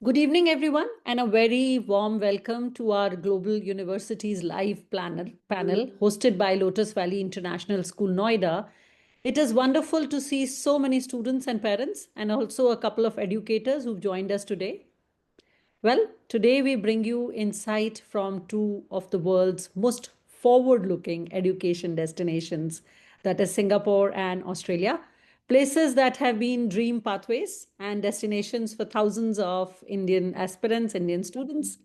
Good evening, everyone, and a very warm welcome to our Global Universities Live panel hosted by Lotus Valley International School, Noida. It is wonderful to see so many students and parents, and also a couple of educators who've joined us today. Well, today we bring you insight from two of the world's most forward-looking education destinations, that is Singapore and Australia, places that have been dream pathways and destinations for thousands of Indian aspirants, Indian students.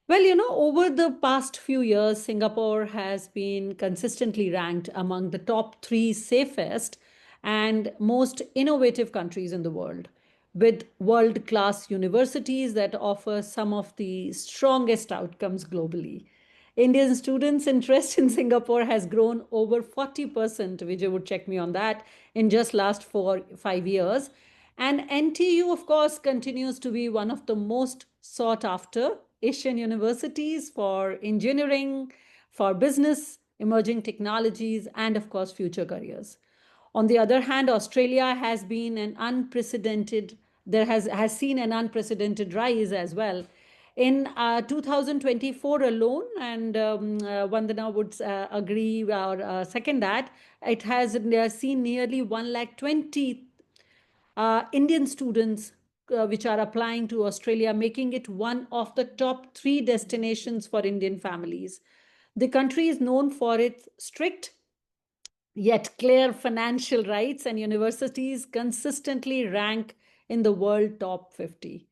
Well, over the past few years, Singapore has been consistently ranked among the top three safest and most innovative countries in the world, with world class universities that offer some of the strongest outcomes globally. Indian students' interest in Singapore has grown over 40%. Vijay would check me on that in just last 5 years. And NTU, of course, continues to be one of the most sought after Asian universities for engineering, for business, emerging technologies, and of course, future careers. On the other hand, Australia has been an unprecedented, has seen an unprecedented rise as well. In 2024 alone, and Vandana would agree or second that, it has seen nearly 120 Indian students which are applying to Australia, making it one of the top three destinations for Indian families. The country is known for its strict yet clear financial rights, and universities consistently rank in the world top 50.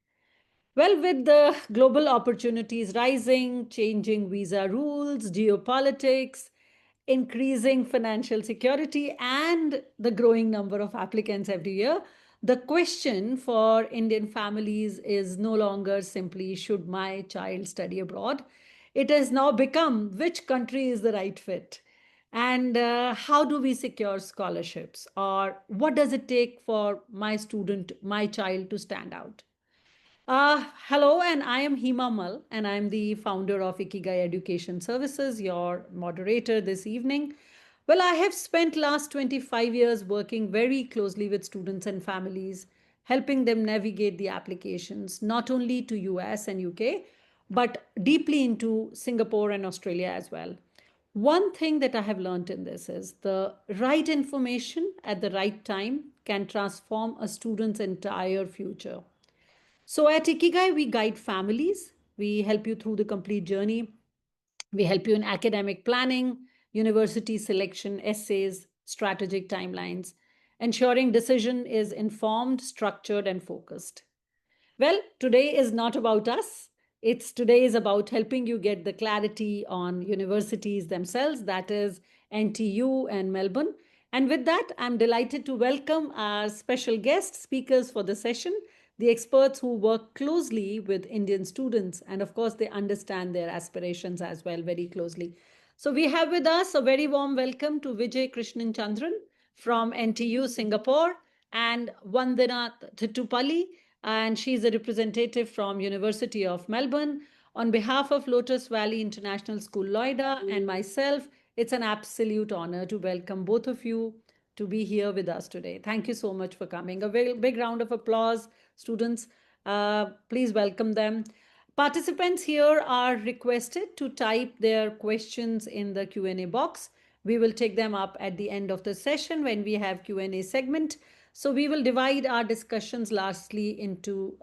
Well, with the global opportunities rising, changing visa rules, geopolitics, increasing financial security, and the growing number of applicants every year, the question for Indian families is no longer simply, should my child study abroad? It has now become, which country is the right fit? And how do we secure scholarships? Or what does it take for my student, my child to stand out? Hello, and I am Hima Mal, and I'm the founder of Ikigai Education Services, your moderator this evening. Well, I have spent last 25 years working very closely with students and families, helping them navigate the applications, not only to US and UK, but deeply into Singapore and Australia as well. One thing that I have learned in this is the right information at the right time can transform a student's entire future. So at Ikigai, we guide families. We help you through the complete journey. We help you in academic planning, university selection, essays, strategic timelines, ensuring decision is informed, structured, and focused. Well, today is not about us. Today is about helping you get the clarity on universities themselves, that is NTU and Melbourne. And with that, I'm delighted to welcome our special guest speakers for the session, the experts who work closely with Indian students. And of course, they understand their aspirations as well very closely. So we have with us a very warm welcome to Vijay Krishnan Chandran from NTU Singapore and Vandana Thittupalli, and she's a representative from University of Melbourne. On behalf of Lotus Valley International School, Noida, and myself, it's an absolute honor to welcome both of you to be here with us today. Thank you so much for coming. A very big round of applause, students. Please welcome them. Participants here are requested to type their questions in the Q&A box. We will take them up at the end of the session when we have Q&A segment. So we will divide our discussions lastly into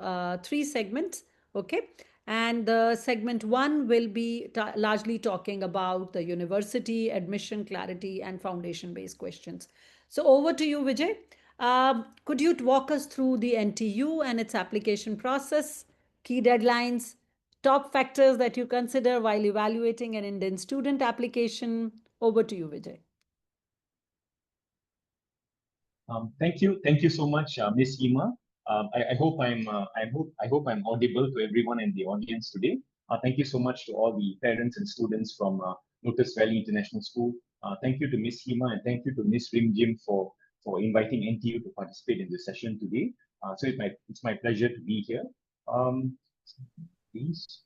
three segments, okay? And the segment one will be largely talking about the university, admission clarity, and foundation-based questions. So over to you, Vijay. Could you walk us through the NTU and its application process, key deadlines, top factors that you consider while evaluating an Indian student application? Over to you, Vijay. Thank you so much, Miss Hima. I hope I hope I'm audible to everyone in the audience today. Thank you so much to all the parents and students from Lotus Valley International School. Thank you to Miss Hima and thank you to Miss Rim Jim for inviting NTU to participate in this session today. So it's my pleasure to be here. Please.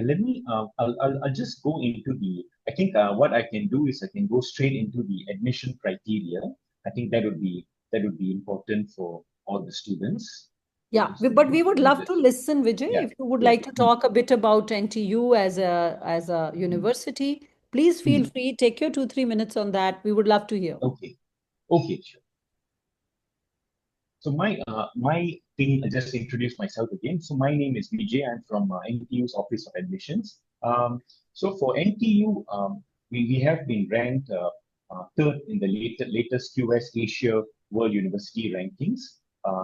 Let me, I'll just go into I think what I can do is I can go straight into the admission criteria. I think that would be important for all the students. Yeah, Just a but we minute. would Let me love to just, listen, Vijay. yeah, If you would yeah. like to talk a bit about NTU as a university, please feel Mhm. free. Take your 2, 3 minutes on that. We would love to hear. Okay, okay, sure. So my thing, I just introduce myself again. So my name is Vijay. I'm from NTU's Office of Admissions. So for NTU, we have been ranked third in the latest QS Asia World University Rankings.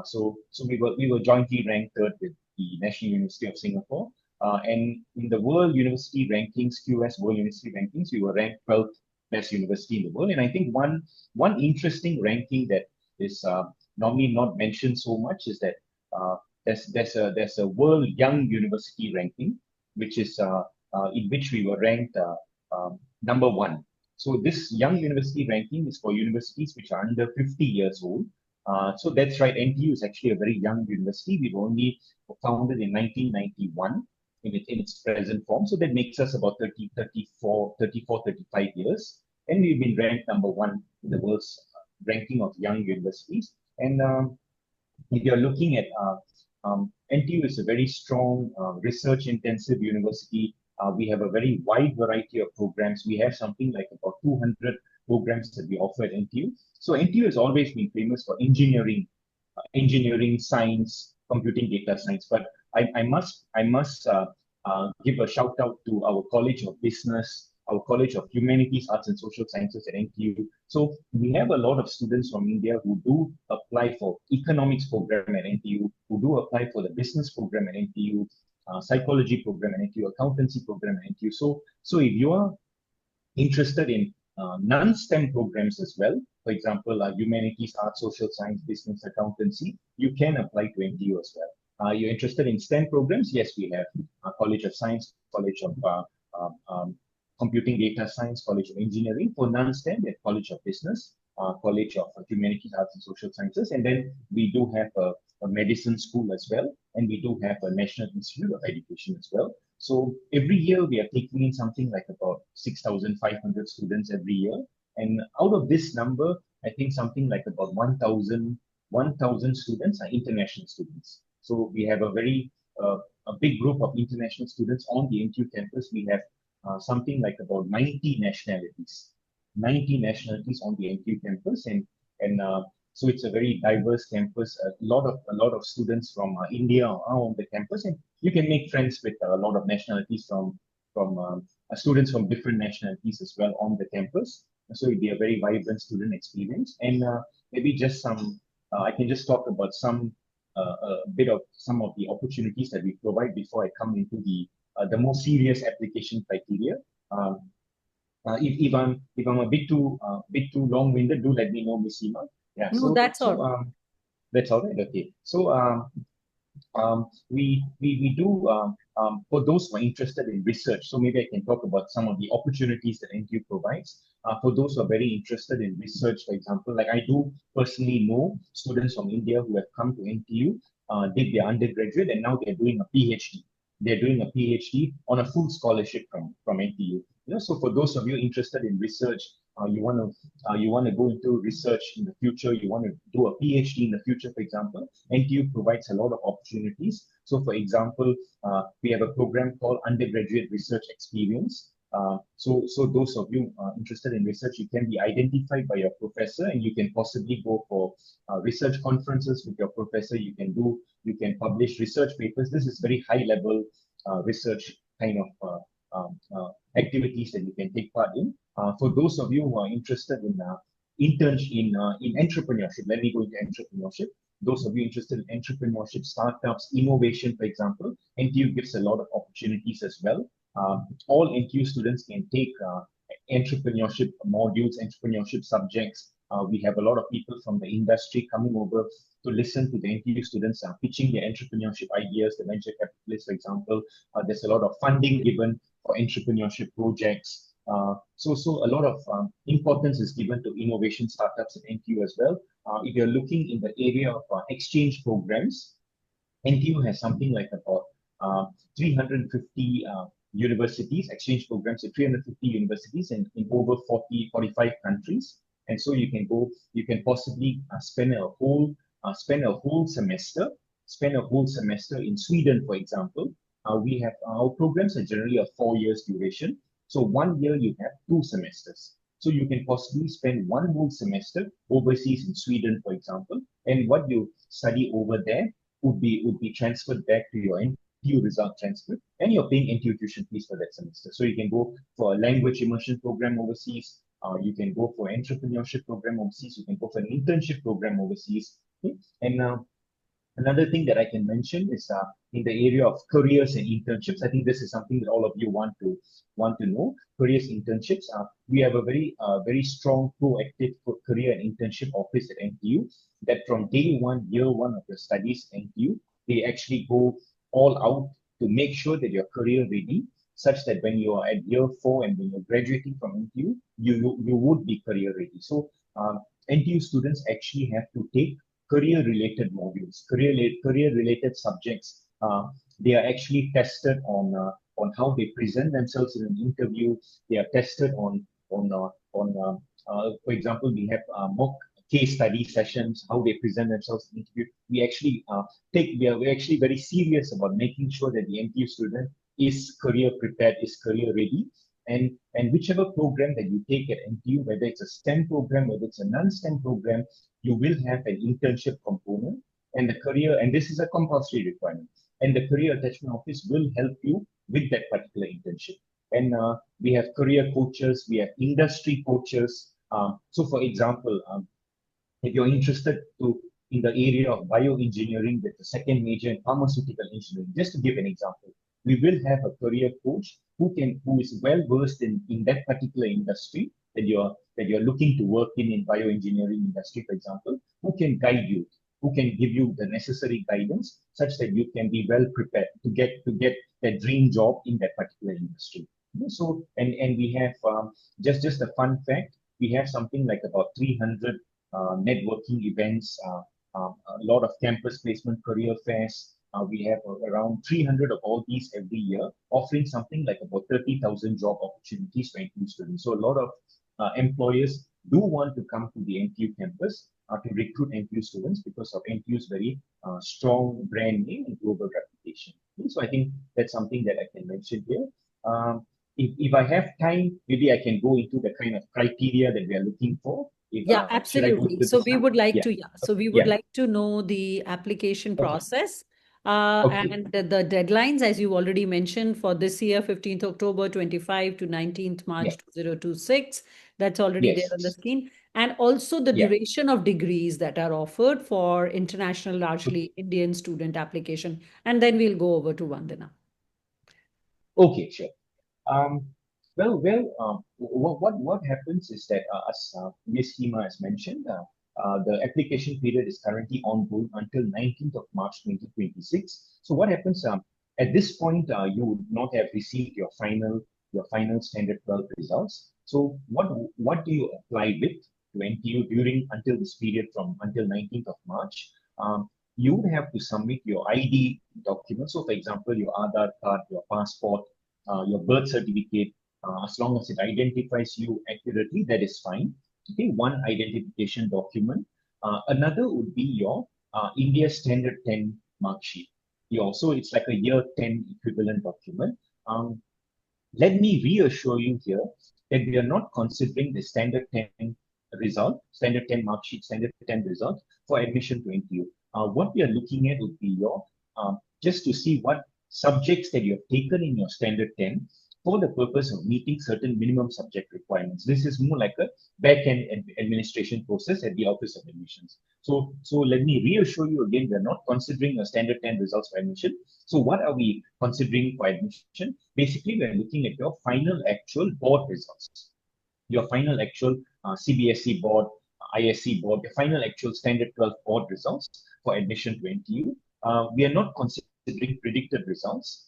So we were jointly ranked third with the National University of Singapore. And in the World University Rankings, QS World University Rankings, we were ranked 12th best university in the world. And I think one interesting ranking that is normally not mentioned so much is that uh, there's a World Young University ranking, which is in which we were ranked number one. So this Young University ranking is for universities which are under 50 years old. So that's right. NTU is actually a very young university. We were only founded in 1991 in its present form. So that makes us about 35 years. And we've been ranked number one in the world's ranking of young universities. And if you're looking at NTU is a very strong research-intensive university. We have a very wide variety of programs. We have something like about 200 programs that we offer at NTU. So NTU has always been famous for engineering, science, computing, data science. But I must give a shout out to our College of Business, our College of Humanities, Arts and Social Sciences at NTU. So we have a lot of students from India who do apply for economics program at NTU, who do apply for the business program at NTU, psychology program at NTU, accountancy program at NTU. So if you are interested in non-STEM programs as well, for example, humanities, arts, social science, business, accountancy, you can apply to NTU as well. You're interested in STEM programs? Yes, we have College of Science, College of um, um, Computing Data Science, College of Engineering. For non-STEM, we have College of Business, College of Humanities, Arts and Social Sciences, and then we do have a medicine school as well, and we do have a National Institute of Education as well. So every year we are taking in something like about 6,500 students every year. And out of this number, I think something like about 1,000 students are international students. So we have a big group of international students on the NTU campus. We have something like about 90 nationalities on the NTU campus. And so it's a very diverse campus. A lot of students from India are on the campus, and you can make friends with a lot of nationalities from students from different nationalities as well on the campus. So it'd be a very vibrant student experience. And maybe just I can just talk about a bit of some of the opportunities that we provide before I come into the more serious application criteria. Um, if I'm a bit too long-winded, do let me know, Miss Seema. Yeah. No, So that's so all. that's all right. Okay. So we do for those who are interested in research. So maybe I can talk about some of the opportunities that NTU provides. For those who are very interested in research, for example, like I do personally know students from India who have come to NTU, did their undergraduate, and now they're doing a PhD. They're doing a PhD on a full scholarship from NTU. So for those of you interested in research, you want to go into research in the future, you want to do a PhD in the future, for example, NTU provides a lot of opportunities. So, for example, we have a program called Undergraduate Research Experience. So those of you interested in research, you can be identified by your professor, and you can possibly go for research conferences with your professor. You can publish research papers. This is very high level research kind of activities that you can take part in. For those of you who are interested in entrepreneurship, let me go into entrepreneurship. Those of you interested in entrepreneurship, startups, innovation, for example, NTU gives a lot of opportunities as well. All NTU students can take entrepreneurship modules, entrepreneurship subjects. We have a lot of people from the industry coming over to listen to the NTU students pitching their entrepreneurship ideas, the venture capitalists, for example. There's a lot of funding given for entrepreneurship projects. So a lot of importance is given to innovation startups at NTU as well. If you're looking in the area of exchange programs, NTU has something like about 350 universities, exchange programs at 350 universities in over 45 countries. And so you can possibly spend a whole semester in Sweden, for example. We have our programs are generally a 4 years duration. So 1 year you have 2 semesters. So you can possibly spend 1 whole semester overseas in Sweden, for example, and what you study over there would be transferred back to your NTU result transcript, and you're paying NTU tuition fees for that semester. So you can go for a language immersion program overseas. You can go for entrepreneurship program overseas. You can go for an internship program overseas. Okay? And another thing that I can mention is in the area of careers and internships. I think this is something that all of you want to know. Careers, internships. We have a very strong, proactive career and internship office at NTU. That from day one, year one of your studies at NTU, they actually go all out to make sure that you're career ready, such that when you are at year 4 and when you're graduating from NTU, you would be career ready. So NTU students actually have to take career-related modules, career-related subjects. They are actually tested on how they present themselves in an interview. They are tested for example, we have mock case study sessions, how they present themselves in interview. We are actually very serious about making sure that the NTU student is career prepared, is career ready. And whichever program that you take at NTU, whether it's a STEM program, whether it's a non-STEM program, you will have an internship component, and this is a compulsory requirement. And the career attachment office will help you with that particular internship. And we have career coaches, we have industry coaches. So for example, if you're interested in the area of bioengineering with the second major in pharmaceutical engineering, just to give an example, we will have a career coach who is well versed in that particular industry that you're looking to work in bioengineering industry, for example, who can guide you, who can give you the necessary guidance such that you can be well prepared to get that dream job in that particular industry. So and we have just a fun fact, we have something like about 300 networking events, a lot of campus placement career fairs. We have around 300 of all these every year, offering something like about 30,000 job opportunities for NTU students. So a lot of employers do want to come to the NTU campus to recruit NTU students because of NTU's very strong brand name and global reputation. So I think that's something that I can mention here. If I have time, maybe I can go into the kind of criteria that we are looking for. Yeah, absolutely. So we would like to, So we would like to know the application process. And the deadlines, as you already mentioned, for this year, 15th October 25 to 19th March 2026. That's already there on the screen. And also the duration of degrees that are offered for international, largely Indian student application. And then we'll go over to Vandana. Okay, sure. What happens is that, as Ms. Hema has mentioned, the application period is currently ongoing until 19th of March 2026. So what happens at this point, you would not have received your final standard 12 results. So what do you apply with to NTU until this period until 19th of March? You would have to submit your ID documents. So for example, your Aadhaar card, your passport, your birth certificate, as long as it identifies you accurately, that is fine. Okay, one identification document. Another would be your India Standard 10 mark sheet. So it's like a year 10 equivalent document. Let me reassure you here that we are not considering the Standard 10 result, Standard 10 mark sheet, Standard 10 result for admission to NTU. What we are looking at would be your, just to see what subjects that you have taken in your Standard 10 for the purpose of meeting certain minimum subject requirements. This is more like a back-end administration process at the Office of Admissions. So let me reassure you again, we're not considering your Standard 10 results for admission. So what are we considering for admission? Basically, we're looking at your final actual board results. Your final actual CBSE board, ISC board, the final actual Standard 12 board results for admission to NTU. We are not considering predicted results.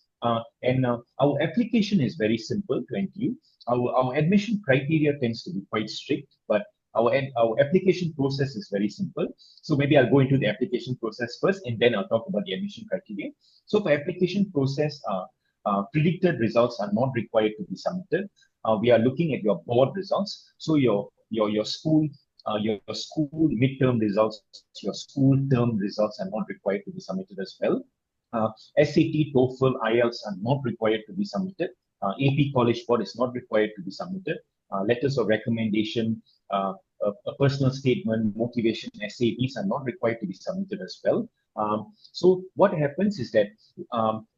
And our application is very simple to NTU. Our admission criteria tends to be quite strict, but our application process is very simple. So maybe I'll go into the application process first, and then I'll talk about the admission criteria. So for application process, predicted results are not required to be submitted. We are looking at your board results. So your school midterm results, your school term results are not required to be submitted as well. SAT, TOEFL, IELTS are not required to be submitted. AP College Board is not required to be submitted. Letters of recommendation, a personal statement, motivation essay, these are not required to be submitted as well. So what happens is that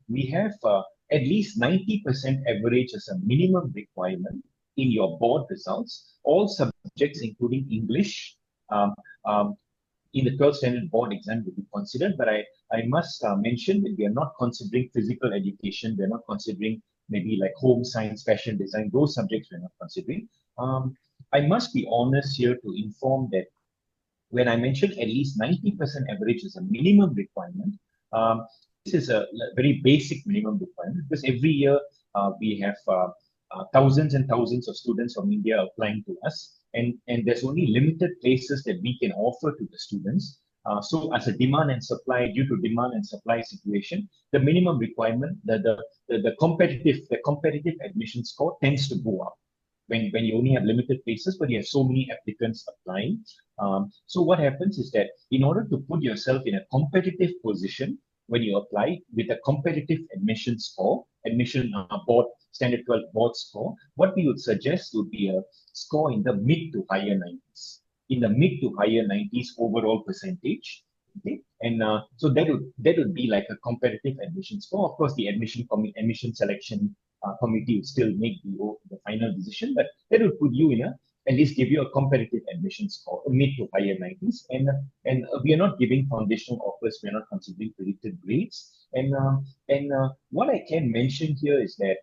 we have at least 90% average as a minimum requirement in your board results, all subjects including English, in the 12th standard board exam will be considered, but I must mention that we are not considering physical education, we're not considering maybe like home science, fashion design, those subjects we're not considering. I must be honest here to inform that when I mentioned at least 90% average is a minimum requirement, this is a very basic minimum requirement because every year we have thousands and thousands of students from India applying to us, and there's only limited places that we can offer to the students. So as a demand and supply, due to demand and supply situation, the minimum requirement, the competitive admission score tends to go up when you only have limited places, but you have so many applicants applying. So what happens is that in order to put yourself in a competitive position when you apply with a competitive admission score, board, standard 12 board score, what we would suggest would be a score in the mid to higher 90s. In the mid to higher 90s overall percentage. Okay, and so that would be like a competitive admission score. Of course, the admission selection committee would still make the final decision, but that would put you in at least give you a competitive admission score, mid to higher 90s. And we are not giving foundational offers, we are not considering predicted grades. And what I can mention here is that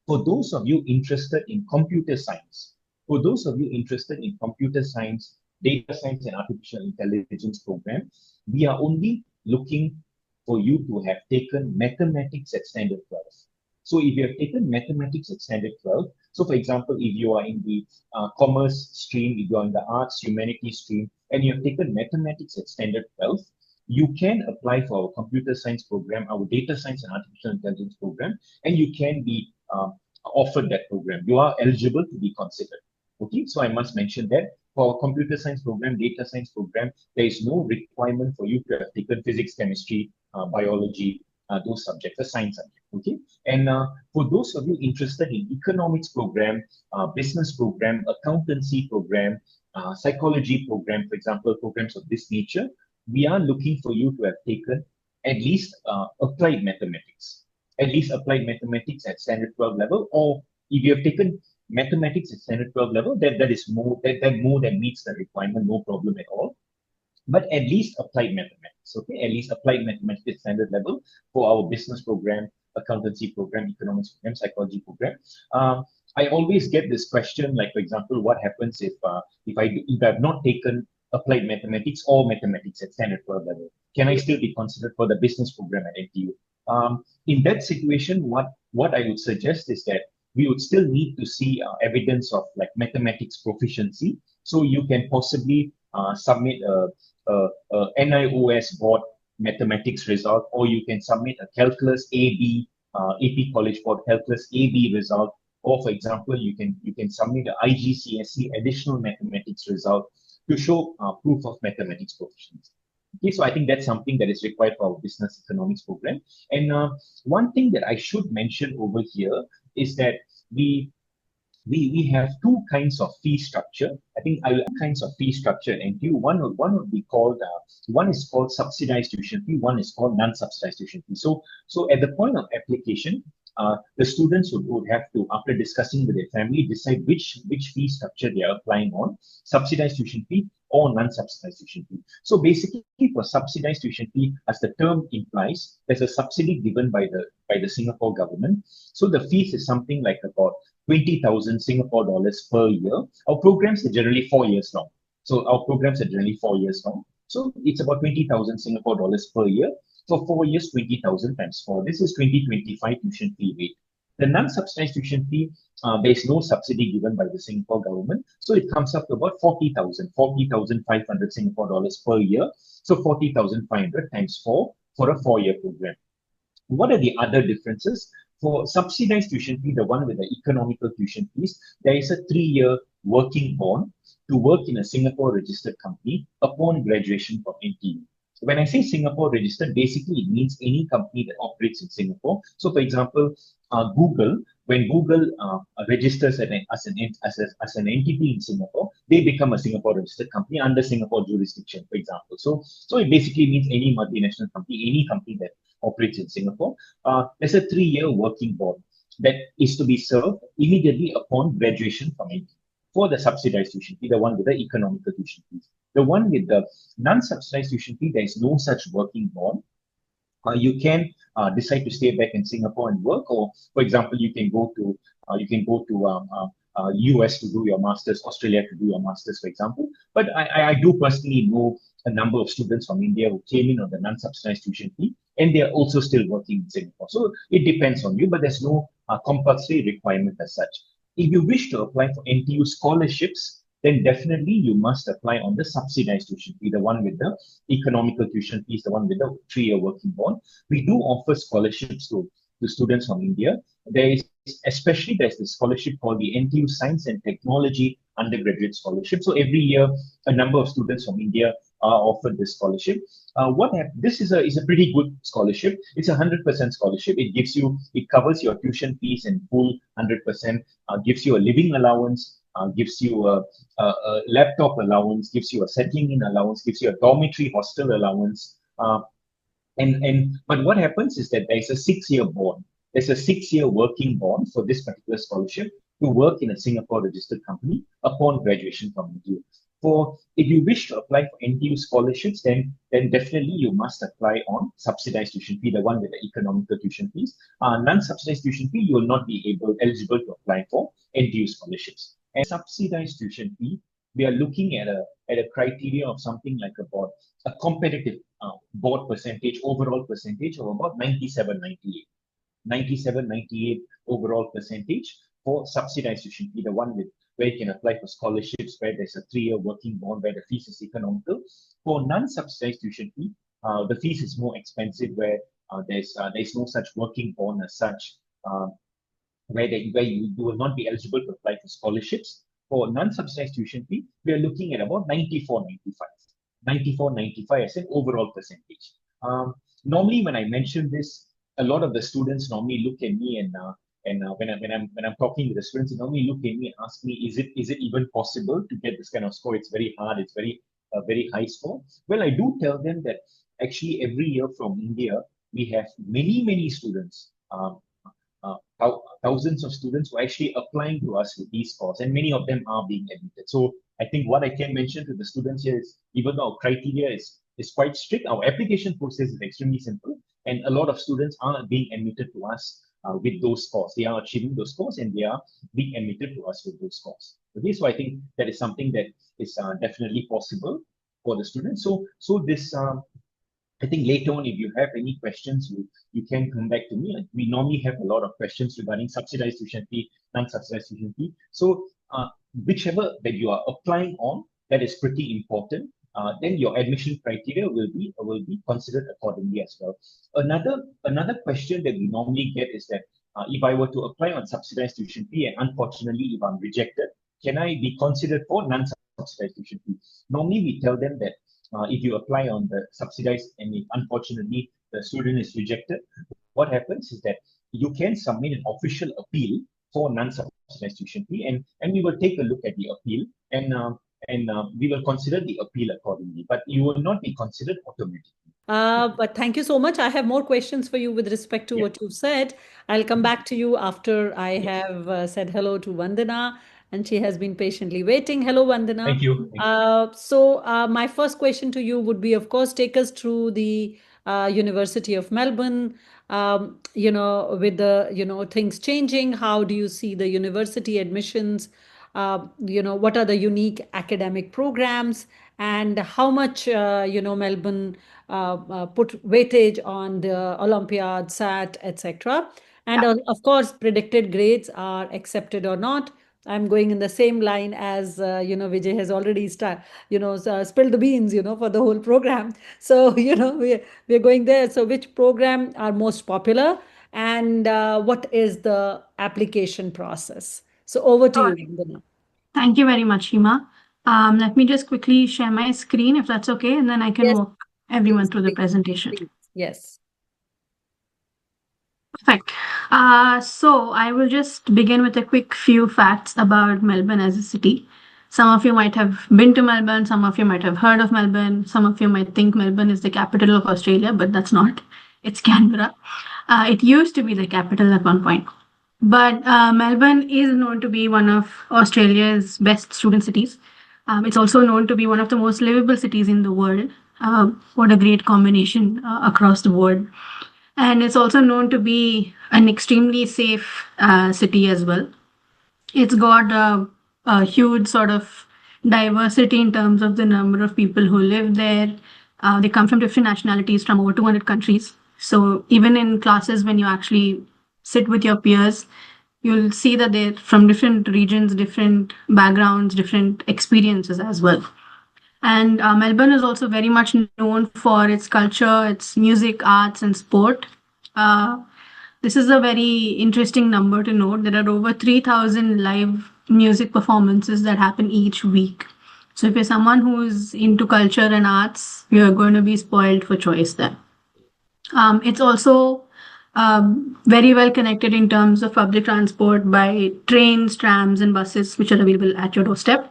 for those of you interested in computer science, data science and artificial intelligence program, we are only looking for you to have taken mathematics at standard 12. So if you have taken mathematics at standard 12, so for example, if you are in the commerce stream, if you are in the arts, humanities stream, and you have taken mathematics at standard 12, you can apply for our computer science program, our data science and artificial intelligence program, and you can be offered that program. You are eligible to be considered. Okay, so I must mention that for our computer science program, data science program, there is no requirement for you to have taken physics, chemistry, biology, those subjects, the science subject. Okay, and for those of you interested in economics program, business program, accountancy program, psychology program, for example, programs of this nature, we are looking for you to have taken at least applied mathematics. At least applied mathematics at standard 12 level, or if you have taken mathematics at standard 12 level, that is more than meets the requirement, no problem at all. But at least applied mathematics, okay? At least applied mathematics at standard level for our business program, accountancy program, economics program, psychology program. I always get this question, like for example, what happens if I have not taken applied mathematics or mathematics at standard 12 level? Can I still be considered for the business program at NTU? In that situation, what I would suggest is that we would still need to see evidence of like mathematics proficiency. So you can possibly submit a NIOS board mathematics result, or you can submit a calculus AB, AP College Board calculus AB result, or for example, you can submit an IGCSE additional mathematics result to show proof of mathematics proficiency. Okay, so I think that's something that is required for our business economics program. And one thing that I should mention over here is that we have two kinds of fee structure. I think kinds of fee structure at NTU. One would be called one is called subsidized tuition fee. One is called non-subsidized tuition fee. So at the point of application, the students would have to, after discussing with their family, decide which fee structure they are applying on: subsidized tuition fee or non-subsidized tuition fee. So basically, for subsidized tuition fee, as the term implies, there's a subsidy given by the Singapore government. So the fees is something like about 20,000 Singapore dollars per year. Our programs are generally 4 years long. So it's about 20,000 Singapore dollars per year. For 4 years, 20,000 times 4. This is 2025 tuition fee rate. The non-subsidized tuition fee, there is no subsidy given by the Singapore government. So it comes up to about 40,500 Singapore dollars per year. So 40,500 times 4 for a 4-year program. What are the other differences? For subsidized tuition fee, the one with the economical tuition fees, there is a 3-year working bond to work in a Singapore registered company upon graduation from NTU. When I say Singapore registered, basically it means any company that operates in Singapore. So, for example, Google, when Google registers as an entity in Singapore, they become a Singapore registered company under Singapore jurisdiction, for example. So it basically means any multinational company, any company that operates in Singapore. There's a 3-year working bond that is to be served immediately upon graduation from it for the subsidized tuition fee, the one with the economical tuition fees. The one with the non-subsidized tuition fee, there is no such working bond. You can decide to stay back in Singapore and work, or for example, you can go to US to do your masters, Australia to do your masters, for example. But I do personally know a number of students from India who came in on the non-subsidized tuition fee, and they are also still working in Singapore. So it depends on you, but there's no compulsory requirement as such. If you wish to apply for NTU scholarships, then definitely you must apply on the subsidized tuition fee, the one with the economical tuition fees, the one with the 3-year working bond. We do offer scholarships to students from India. There's this scholarship called the NTU Science and Technology Undergraduate Scholarship. So every year, a number of students from India are offered this scholarship. This is a pretty good scholarship. It's a 100% scholarship. It covers your tuition fees in full 100%, gives you a living allowance, gives you a laptop allowance, gives you a settling in allowance, gives you a dormitory hostel allowance. But what happens is that there's a 6-year bond. There's a 6-year working bond for this particular scholarship to work in a Singapore registered company upon graduation from NTU. If you wish to apply for NTU scholarships, then definitely you must apply on subsidized tuition fee, the one with the economical tuition fees. Non-subsidized tuition fee, you will not be eligible to apply for NTU scholarships. And subsidized tuition fee, we are looking at a criteria of something like about a competitive board percentage, overall percentage of about 97, 98. 97, 98 overall percentage for subsidized tuition fee, the one with where you can apply for scholarships, where there's a 3-year working bond, where the fees is economical. For non-subsidized tuition fee, the fees is more expensive, where there's no such working bond as such, where you will not be eligible to apply for scholarships. For non-subsidized tuition fee, we are looking at about 94, 95. 94, 95 as an overall percentage. Normally, when I mention this, a lot of the students normally look at me and when I'm talking to the students, they normally look at me and ask me, is it even possible to get this kind of score? It's very hard. It's very high score. Well, I do tell them that actually every year from India, we have many students, thousands of students who are actually applying to us with these scores, and many of them are being admitted. So I think what I can mention to the students here is, even though our criteria is quite strict, our application process is extremely simple, and a lot of students are being admitted to us with those scores. They are achieving those scores, and they are being admitted to us with those scores. Okay, so I think that is something that is definitely possible for the students. So this I think later on, if you have any questions, you can come back to me. We normally have a lot of questions regarding subsidized tuition fee, non-subsidized tuition fee. So whichever that you are applying on, that is pretty important. Then your admission criteria will be considered accordingly as well. Another question that we normally get is that if I were to apply on subsidized tuition fee, and unfortunately if I'm rejected, can I be considered for non-subsidized tuition fee? Normally we tell them that if you apply on the subsidized and if unfortunately the student is rejected, what happens is that you can submit an official appeal for non-subsidized tuition fee, and we will take a look at the appeal, and we will consider the appeal accordingly, but you will not be considered automatically. But thank you so much. I have more questions for you with respect to Yeah. what you've said. I'll come back to you after I Yes. have said hello to Vandana, and she has been patiently waiting. Hello, Vandana. Thank you. Thank you. My first question to you would be, of course, take us through the University of Melbourne. With the things changing, how do you see the university admissions? What are the unique academic programs, and how much Melbourne put weightage on the Olympiad, SAT, etc. And of course, predicted grades are accepted or not. I'm going in the same line as Vijay has already spilled the beans, for the whole program. So we're going there. So which program are most popular, and what is the application process? So over to All you, right. Vandana. Thank you very much, Hima. Let me just quickly share my screen if that's okay, and then I can Yes, walk everyone please, through the please, presentation. please. Yes. Perfect. So I will just begin with a quick few facts about Melbourne as a city. Some of you might have been to Melbourne, some of you might have heard of Melbourne, some of you might think Melbourne is the capital of Australia, but that's not. It's Canberra. It used to be the capital at one point. But Melbourne is known to be one of Australia's best student cities. It's also known to be one of the most livable cities in the world. What a great combination across the board. And it's also known to be an extremely safe city as well. It's got a huge sort of diversity in terms of the number of people who live there. They come from different nationalities from over 200 countries. So even in classes, when you actually sit with your peers, you'll see that they're from different regions, different backgrounds, different experiences as well. And Melbourne is also very much known for its culture, its music, arts, and sport. Uh, this is a very interesting number to note. There are over 3,000 live music performances that happen each week. So if you're someone who's into culture and arts, you're going to be spoiled for choice there. It's also very well connected in terms of public transport by trains, trams, and buses, which are available at your doorstep.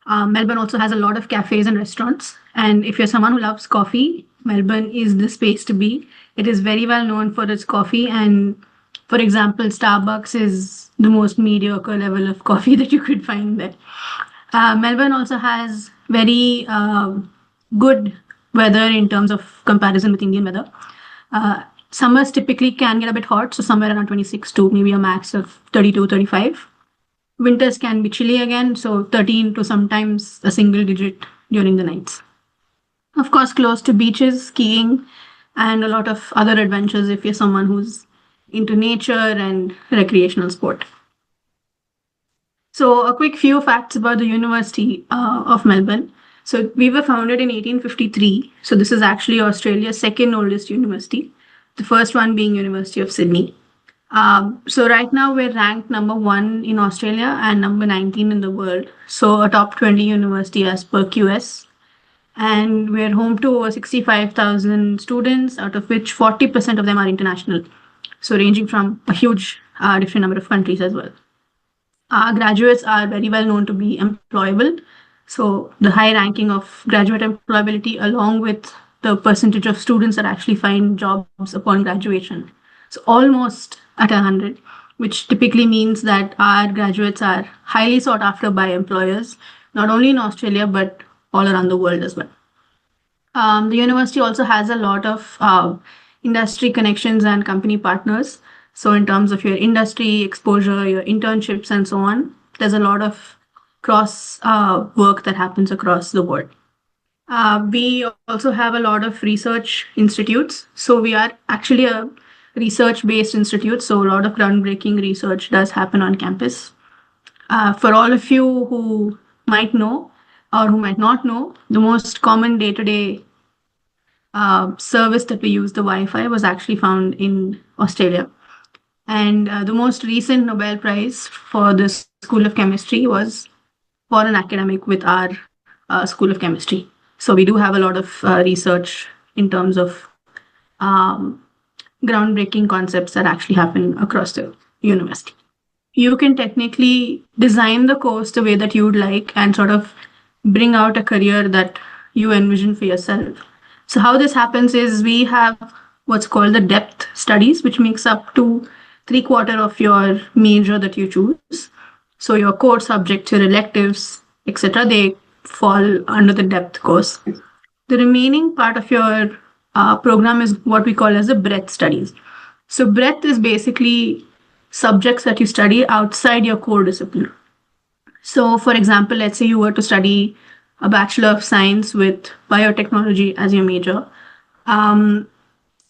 Melbourne also has a lot of cafes and restaurants. And if you're someone who loves coffee, Melbourne is the space to be. It is very well known for its coffee. And for example, Starbucks is the most mediocre level of coffee that you could find there. Melbourne also has very good weather in terms of comparison with Indian weather. Summers typically can get a bit hot, so somewhere around 26 to maybe a max of 32, 35. Winters can be chilly again, so 13 to sometimes a single digit during the nights. Of course, close to beaches, skiing, and a lot of other adventures if you're someone who's into nature and recreational sport. So, a quick few facts about the University of Melbourne. So, we were founded in 1853. So, this is actually Australia's second oldest university, the first one being University of Sydney. So right now we're ranked number 1 in Australia and number 19 in the world. So a top 20 university as per QS. And we're home to over 65,000 students, out of which 40% of them are international. So ranging from a huge different number of countries as well. Our graduates are very well known to be employable. So the high ranking of graduate employability along with the percentage of students that actually find jobs upon graduation. So almost at 100, which typically means that our graduates are highly sought after by employers, not only in Australia, but all around the world as well. The university also has a lot of industry connections and company partners. So in terms of your industry exposure, your internships, and so on, there's a lot of cross work that happens across the board. We also have a lot of research institutes. So we are actually a research-based institute. So a lot of groundbreaking research does happen on campus. For all of you who might know or who might not know, the most common day-to-day service that we use, the Wi-Fi, was actually found in Australia. And the most recent Nobel Prize for the School of Chemistry was for an academic with our School of Chemistry. So we do have a lot of research in terms of groundbreaking concepts that actually happen across the university. You can technically design the course the way that you would like and sort of bring out a career that you envision for yourself. So how this happens is we have what's called the depth studies, which makes up to 3/4 of your major that you choose. So your core subjects, your electives, etc., they fall under the depth course. The remaining part of your program is what we call as the breadth studies. So breadth is basically subjects that you study outside your core discipline. So for example, let's say you were to study a Bachelor of Science with biotechnology as your major.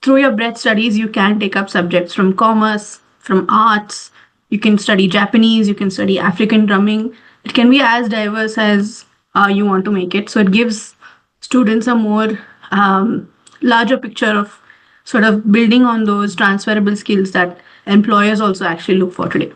Through your breadth studies, you can take up subjects from commerce, from arts, You can study Japanese, you can study African drumming. It can be as diverse as you want to make it. So it gives students a more larger picture of sort of building on those transferable skills that employers also actually look for today.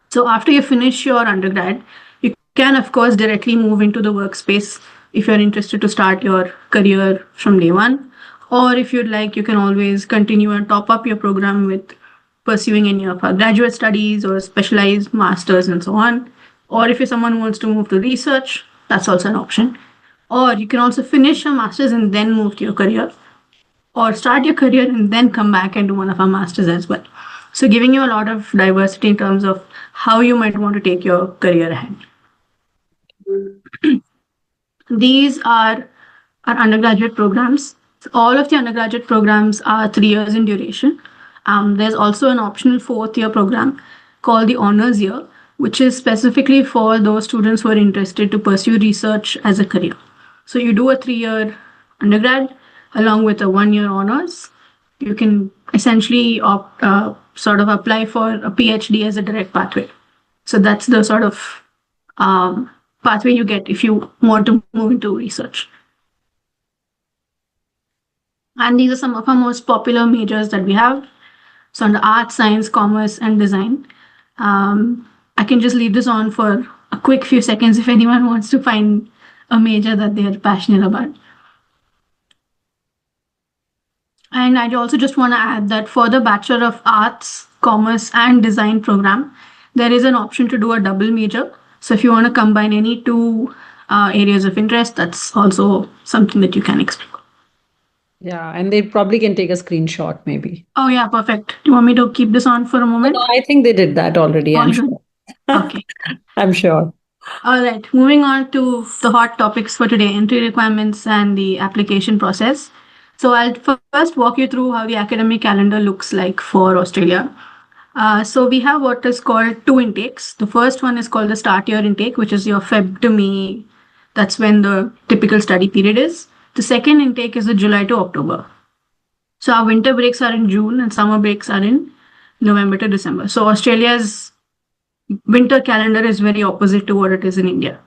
So after you finish your undergrad, you can, of course, directly move into the workspace if you're interested to start your career from day one. Or if you'd like, you can always continue and top up your program with pursuing any of our graduate studies or specialized masters and so on. Or if you're someone who wants to move to research, that's also an option. Or you can also finish your masters and then move to your career, or start your career and then come back and do one of our masters as well. So giving you a lot of diversity in terms of how you might want to take your career ahead. These are our undergraduate programs. So all of the undergraduate programs are 3 years in duration. There's also an optional 4th-year program called the Honors Year, which is specifically for those students who are interested to pursue research as a career. So you do a 3-year undergrad along with a 1-year honors. You can essentially sort of apply for a PhD as a direct pathway. So that's the sort of pathway you get if you want to move into research. And these are some of our most popular majors that we have. So under arts, science, commerce, and design. I can just leave this on for a quick few seconds if anyone wants to find a major that they're passionate about. And I also just want to add that for the Bachelor of Arts, Commerce, and Design program, there is an option to do a double major. So if you want to combine any two areas of interest, that's also something that you can explore. Yeah, and they probably can take a screenshot maybe. Oh, yeah, perfect. Do you want me to keep this on for a moment? No, I think they did that already, I'm sure. Okay. I'm sure. All right, moving on to the hot topics for today, entry requirements and the application process. So I'll first walk you through how the academic calendar looks like for Australia. So we have what is called 2 intakes. The first one is called the start year intake, which is your Feb to May. That's when the typical study period is. The second intake is the July to October. So our winter breaks are in June and summer breaks are in November to December. So Australia's winter calendar is very opposite to what it is in India.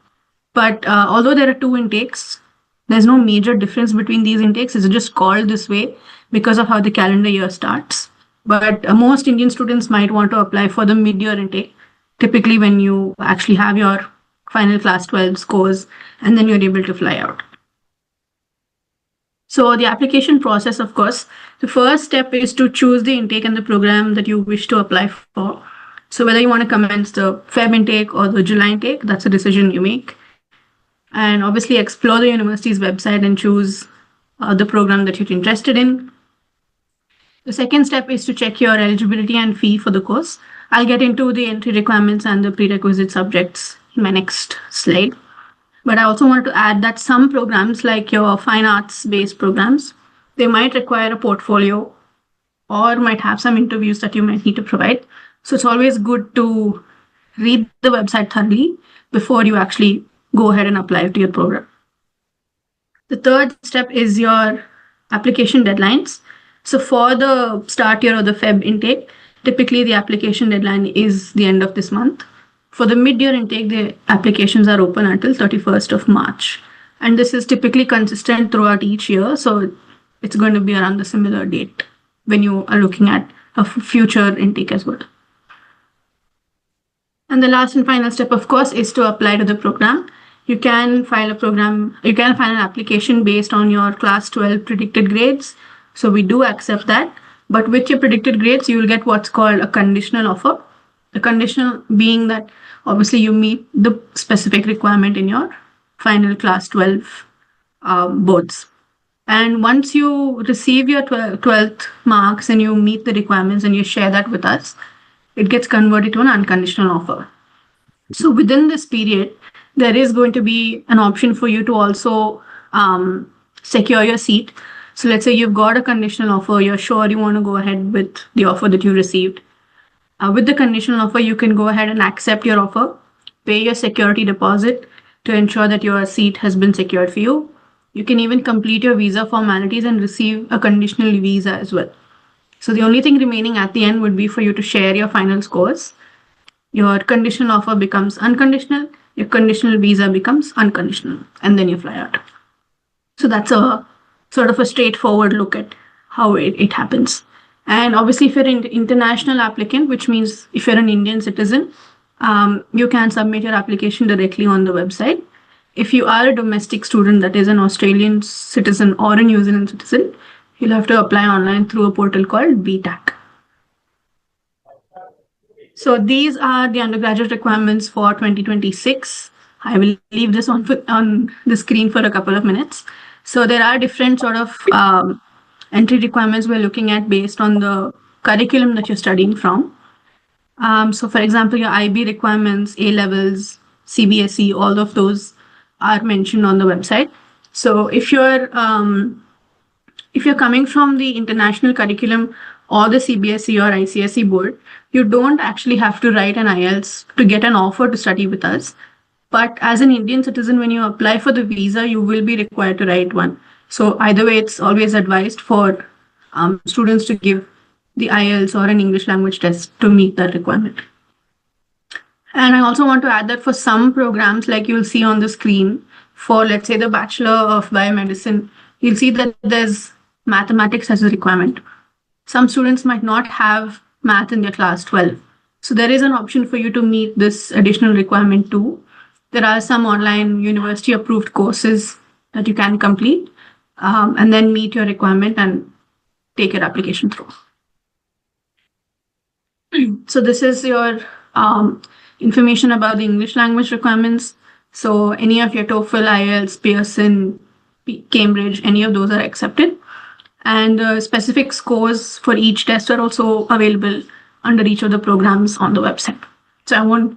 But although there are 2 intakes, there's no major difference between these intakes. It's just called this way because of how the calendar year starts. But most Indian students might want to apply for the mid-year intake, typically when you actually have your final class 12 scores and then you're able to fly out. So the application process, of course, the first step is to choose the intake and the program that you wish to apply for. So whether you want to commence the Feb intake or the July intake, that's a decision you make. And obviously explore the university's website and choose the program that you're interested in. The second step is to check your eligibility and fee for the course. I'll get into the entry requirements and the prerequisite subjects in my next slide. But I also wanted to add that some programs, like your fine arts-based programs, they might require a portfolio or might have some interviews that you might need to provide. So it's always good to read the website thoroughly before you actually go ahead and apply to your program. The third step is your application deadlines. So for the start year or the Feb intake, typically the application deadline is the end of this month. For the mid-year intake, the applications are open until 31st of March. And this is typically consistent throughout each year. So it's going to be around the similar date when you are looking at a future intake as well. And the last and final step, of course, is to apply to the program. You can file an application based on your class 12 predicted grades. So we do accept that. But with your predicted grades, you will get what's called a conditional offer. The conditional being that obviously you meet the specific requirement in your final class 12 boards. And once you receive your 12th marks and you meet the requirements and you share that with us, it gets converted to an unconditional offer. So within this period, there is going to be an option for you to also secure your seat. So let's say you've got a conditional offer, you're sure you want to go ahead with the offer that you received. With the conditional offer, you can go ahead and accept your offer, pay your security deposit to ensure that your seat has been secured for you. You can even complete your visa formalities and receive a conditional visa as well. So the only thing remaining at the end would be for you to share your final scores your conditional offer becomes unconditional, your conditional visa becomes unconditional, and then you fly out. So that's a sort of a straightforward look at how it happens. And obviously, if you're an international applicant, which means if you're an Indian citizen, you can submit your application directly on the website. If you are a domestic student, that is an Australian citizen or a New Zealand citizen, you'll have to apply online through a portal called BTAC. So these are the undergraduate requirements for 2026. I will leave this on the screen for a couple of minutes. So there are different sort of entry requirements we're looking at based on the curriculum that you're studying from. So for example, your IB requirements, A levels, CBSE, all of those are mentioned on the website. So if you're coming from the international curriculum or the CBSE or ICSE board, you don't actually have to write an IELTS to get an offer to study with us. But as an Indian citizen, when you apply for the visa, you will be required to write one. So either way, it's always advised for students to give the IELTS or an English language test to meet that requirement. And I also want to add that for some programs, like you'll see on the screen, for let's say the Bachelor of Biomedicine, you'll see that there's mathematics as a requirement. Some students might not have math in their class 12. So there is an option for you to meet this additional requirement too. There are some online university approved courses that you can complete and then meet your requirement and take your application through. So this is your information about the English language requirements. So any of your TOEFL, IELTS, Pearson, Cambridge, any of those are accepted. And specific scores for each test are also available under each of the programs on the website. So I won't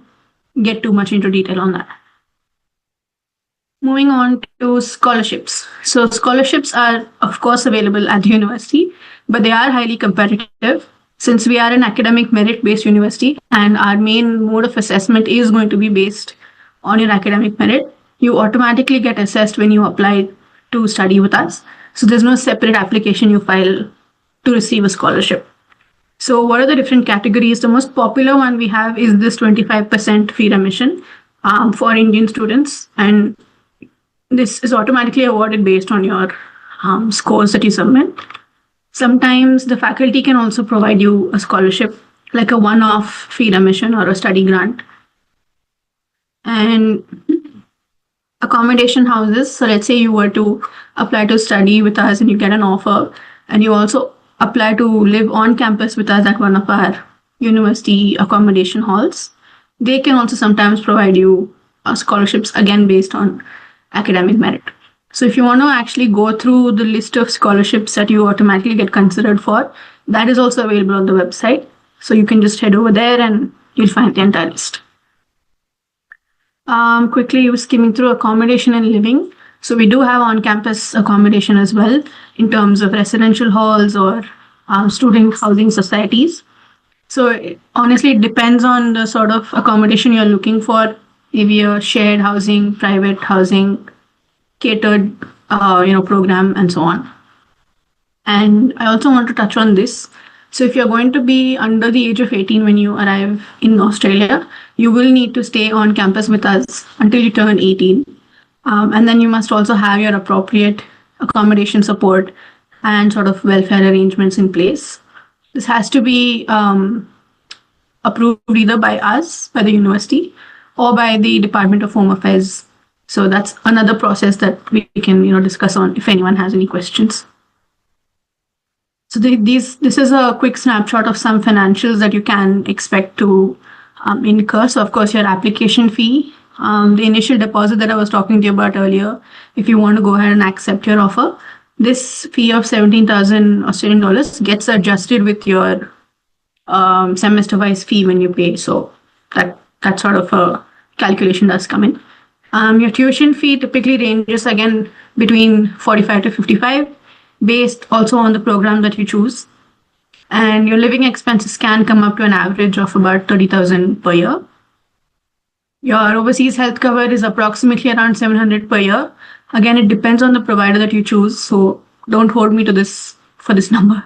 get too much into detail on that. Moving on to scholarships. So scholarships are, of course, available at the university, but they are highly competitive. Since we are an academic merit-based university and our main mode of assessment is going to be based on your academic merit, you automatically get assessed when you apply to study with us. So there's no separate application you file to receive a scholarship. So what are the different categories? The most popular one we have is this 25% fee remission for Indian students. And this is automatically awarded based on your scores that you submit. Sometimes the faculty can also provide you a scholarship, like a one-off fee remission or a study grant. And accommodation houses. So let's say you were to apply to study with us and you get an offer, and you also apply to live on campus with us at one of our university accommodation halls. They can also sometimes provide you scholarships, again based on academic merit. So if you want to actually go through the list of scholarships that you automatically get considered for, that is also available on the website. So you can just head over there and you'll find the entire list. Quickly skimming through accommodation and living. So we do have on-campus accommodation as well in terms of residential halls or student housing societies. So honestly, it depends on the sort of accommodation you're looking for. Maybe a shared housing, private housing, catered program, and so on. And I also want to touch on this. So if you're going to be under the age of 18 when you arrive in Australia, you will need to stay on campus with us until you turn 18. And then you must also have your appropriate accommodation support and sort of welfare arrangements in place. This has to be approved either by us, by the university, or by the Department of Home Affairs. So that's another process that we can discuss on if anyone has any questions. So this is a quick snapshot of some financials that you can expect to incur. So of course your application fee, the initial deposit that I was talking to you about earlier, if you want to go ahead and accept your offer, this fee of 17,000 Australian dollars gets adjusted with your semester-wise fee when you pay. So that sort of a calculation does come in. Your tuition fee typically ranges again between 45 to 55, based also on the program that you choose. And your living expenses can come up to an average of about 30,000 per year. Your overseas health cover is approximately around 700 per year. Again, it depends on the provider that you choose, so don't hold me to this for this number.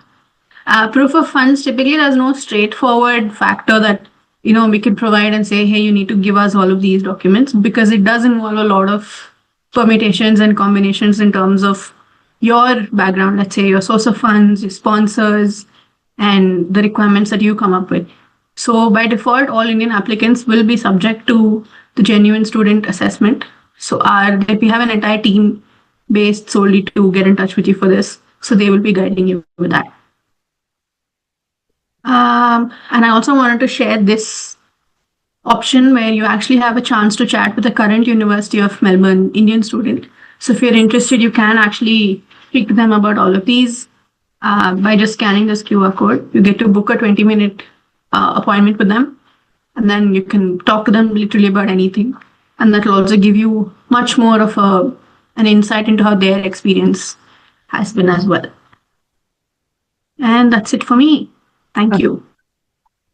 Proof of funds, typically there's no straightforward factor that we could provide and say, hey, you need to give us all of these documents, because it does involve a lot of permutations and combinations in terms of your background, let's say your source of funds, your sponsors, and the requirements that you come up with. So by default, all Indian applicants will be subject to the genuine student assessment. So we have an entire team based solely to get in touch with you for this. So they will be guiding you with that. And I also wanted to share this option where you actually have a chance to chat with a current University of Melbourne Indian student. So if you're interested, you can actually speak to them about all of these by just scanning this QR code. You get to book a 20-minute appointment with them, and then you can talk to them literally about anything. And that will also give you much more of an insight into how their experience has been as well. And that's it for me. Thank you.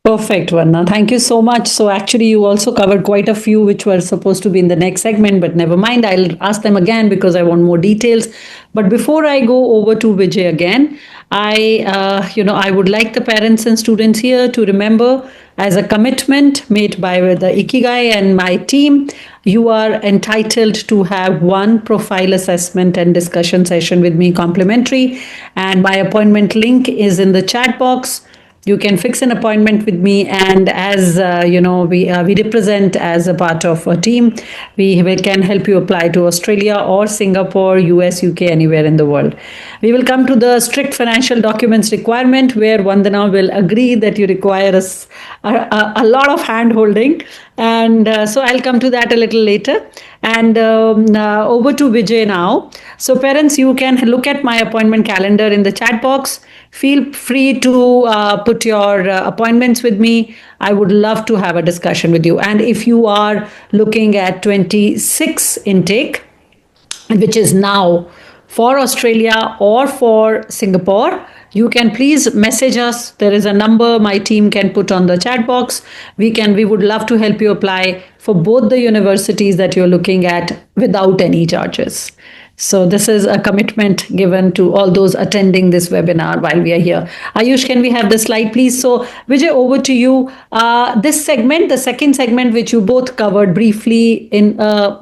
Perfect, Varna. Thank you so much. So actually, you also covered quite a few which were supposed to be in the next segment, but never mind. I'll ask them again because I want more details. But before I go over to Vijay again, I would like the parents and students here to remember, as a commitment made by the Ikigai and my team, you are entitled to have one profile assessment and discussion session with me complimentary. And my appointment link is in the chat box. You can fix an appointment with me, and as we represent as a part of a team, we can help you apply to Australia or Singapore, US, UK, anywhere in the world. We will come to the strict financial documents requirement, where Vandana will agree that you require a lot of hand holding, and so I'll come to that a little later. And over to Vijay now. So parents, you can look at my appointment calendar in the chat box. Feel free to put your appointments with me. I would love to have a discussion with you. And if you are looking at 26 intake, which is now for Australia or for Singapore, you can please message us. There is a number my team can put on the chat box. We would love to help you apply for both the universities that you're looking at without any charges. So this is a commitment given to all those attending this webinar while we are here. Ayush, can we have the slide, please? So Vijay, over to you. This segment, the second segment, which you both covered briefly in a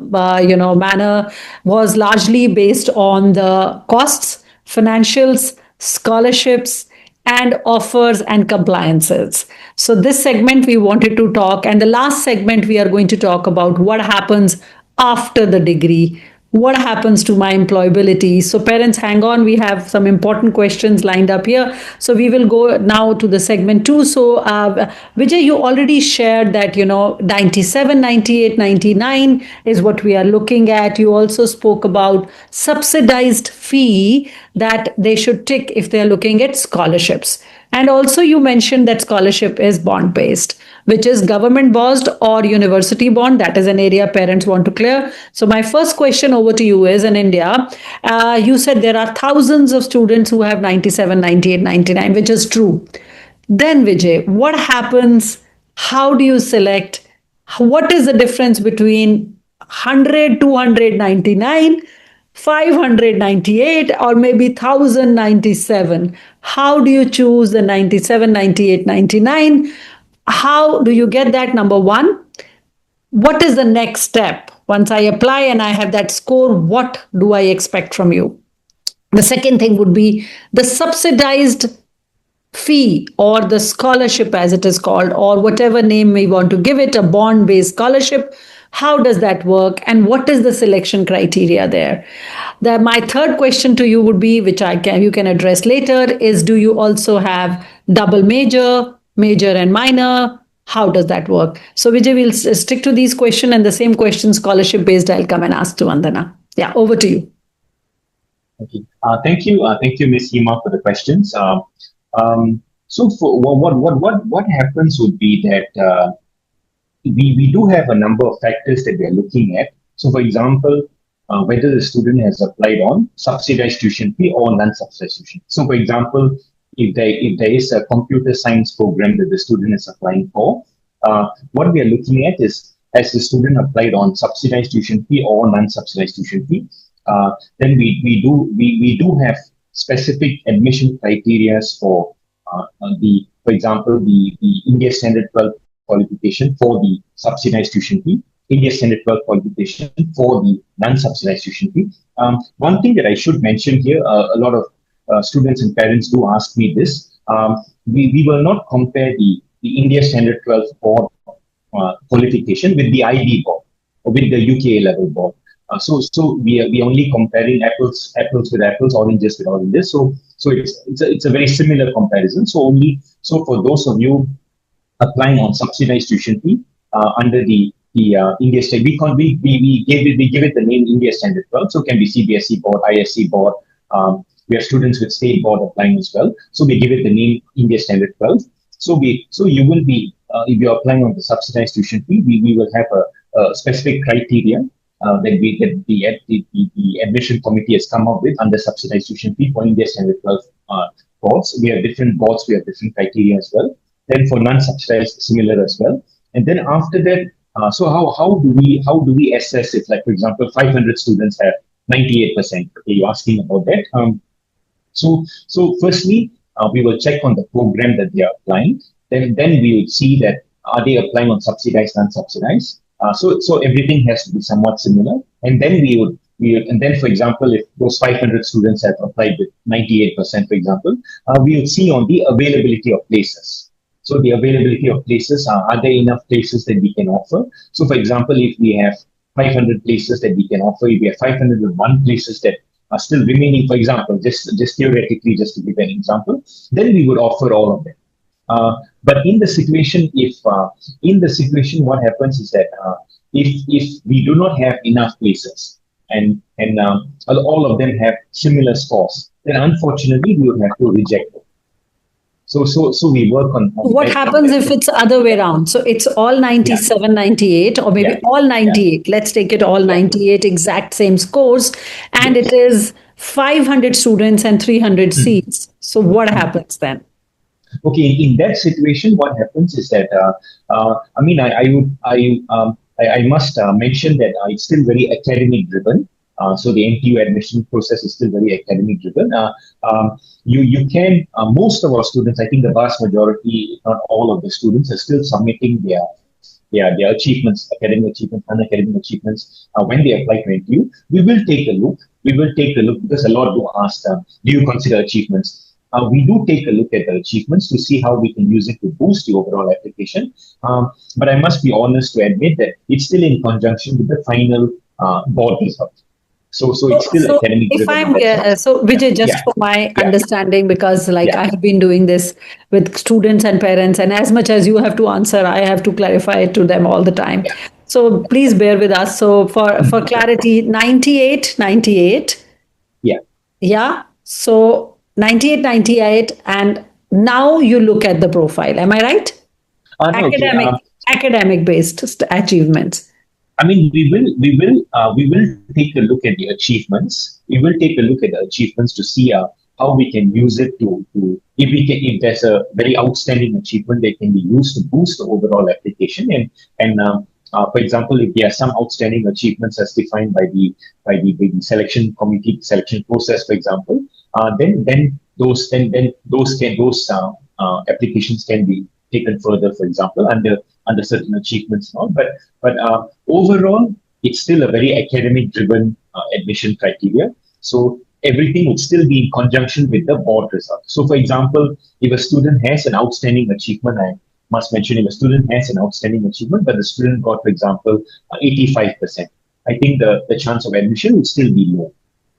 manner, was largely based on the costs, financials, scholarships, and offers and compliances. So this segment we wanted to talk, and the last segment we are going to talk about what happens after the degree. What happens to my employability? So parents, hang on. We have some important questions lined up here. So we will go now to the segment 2. So Vijay, you already shared that, 97, 98, 99 is what we are looking at. You also spoke about subsidized fee that they should tick if they are looking at scholarships. And also you mentioned that scholarship is bond based, which is government based or university bond. That is an area parents want to clear. So my first question over to you is, in India, you said there are thousands of students who have 97, 98, 99, which is true. Then Vijay, what happens? How do you select? What is the difference between 100, 299, 598, or maybe 1097? How do you choose the 97, 98, 99? How do you get that? Number one, what is the next step? Once I apply and I have that score, what do I expect from you? The second thing would be the subsidized fee or the scholarship, as it is called, or whatever name we want to give it, a bond-based scholarship. How does that work, and what is the selection criteria there? My third question to you would be, which you can address later, is do you also have double major and minor? How does that work? So Vijay, we'll stick to these questions, and the same question, scholarship based, I'll come and ask to Vandana. Yeah, over to you. Okay. Thank you, Ms. Hema, for the questions. So for what happens would be that we do have a number of factors that we are looking at. So for example, whether the student has applied on subsidized tuition fee or non-subsidized tuition. So for example, if there is a computer science program that the student is applying for, what we are looking at is, has the student applied on subsidized tuition fee or non-subsidized tuition fee, then we do have specific admission criteria for example, the India Standard 12 qualification for the subsidized tuition fee, India Standard 12 qualification for the non-subsidized tuition fee. One thing that I should mention here, a lot of students and parents do ask me this. We will not compare the India Standard 12 board qualification with the IB board or with the UK level board. So we are only comparing apples with apples, oranges with oranges. So it's a very similar comparison. So for those of you applying on subsidized tuition fee under the India State, we give it the name India Standard 12. So it can be CBSE board, ISC board. We have students with state board applying as well. So we give it the name India Standard 12. So you will be if you're applying on the subsidized tuition fee, we will have a specific criteria that the admission committee has come up with under subsidized tuition fee for India Standard 12 boards. We have different boards, we have different criteria as well. Then for non-subsidized, similar as well. And then after that, so how do we assess it? Like for example, 500 students have 98%. Okay, you're asking about that. So firstly, we will check on the program that they are applying. Then we will see that are they applying on subsidized, non-subsidized. So everything has to be somewhat similar. And then and then for example, if those 500 students have applied with 98%, for example, we will see on the availability of places. So the availability of places, are there enough places that we can offer? So for example, if we have 500 places that we can offer, if we have 501 places that are still remaining, for example, just theoretically, just to give an example, then we would offer all of them. But in the situation, what happens is that if we do not have enough places and all of them have similar scores, then unfortunately we would have to reject them. So we work on what happens if it's other way around? So it's all 97, 98, or maybe all 98. Let's take it all 98 exact same scores, and it is 500 students and 300 seats. So what happens then? Okay, in that situation, what happens is that I must mention that it's still very academic driven. So the NTU admission process is still very academic driven. You can most of our students, I think the vast majority, if not all of the students, are still submitting their achievements, academic achievements, non-academic achievements when they apply to NTU. We will take a look. Because a lot do ask, do you consider achievements? We do take a look at the achievements to see how we can use it to boost the overall application. But I must be honest to admit that it's still in conjunction with the final board result. So it's still academic driven. So Vijay, just for my understanding, because I have been doing this with students and parents, and as much as you have to answer, I have to clarify it to them all the time. So please bear with us. So for clarity, 98. Yeah. Yeah. So 98, and now you look at the profile. Am I right? Academic based achievements. I mean, we will take a look at the achievements. We will take a look at the achievements to see how we can use it if there's a very outstanding achievement that can be used to boost the overall application. And for example, if there are some outstanding achievements as defined by the selection committee, selection process, for example, then those applications can be taken further, for example, under certain achievements and all. But overall, it's still a very academic-driven admission criteria. So everything would still be in conjunction with the board result. So, for example, if a student has an outstanding achievement, I must mention, if a student has an outstanding achievement, but the student got, for example, 85%, I think the chance of admission would still be low,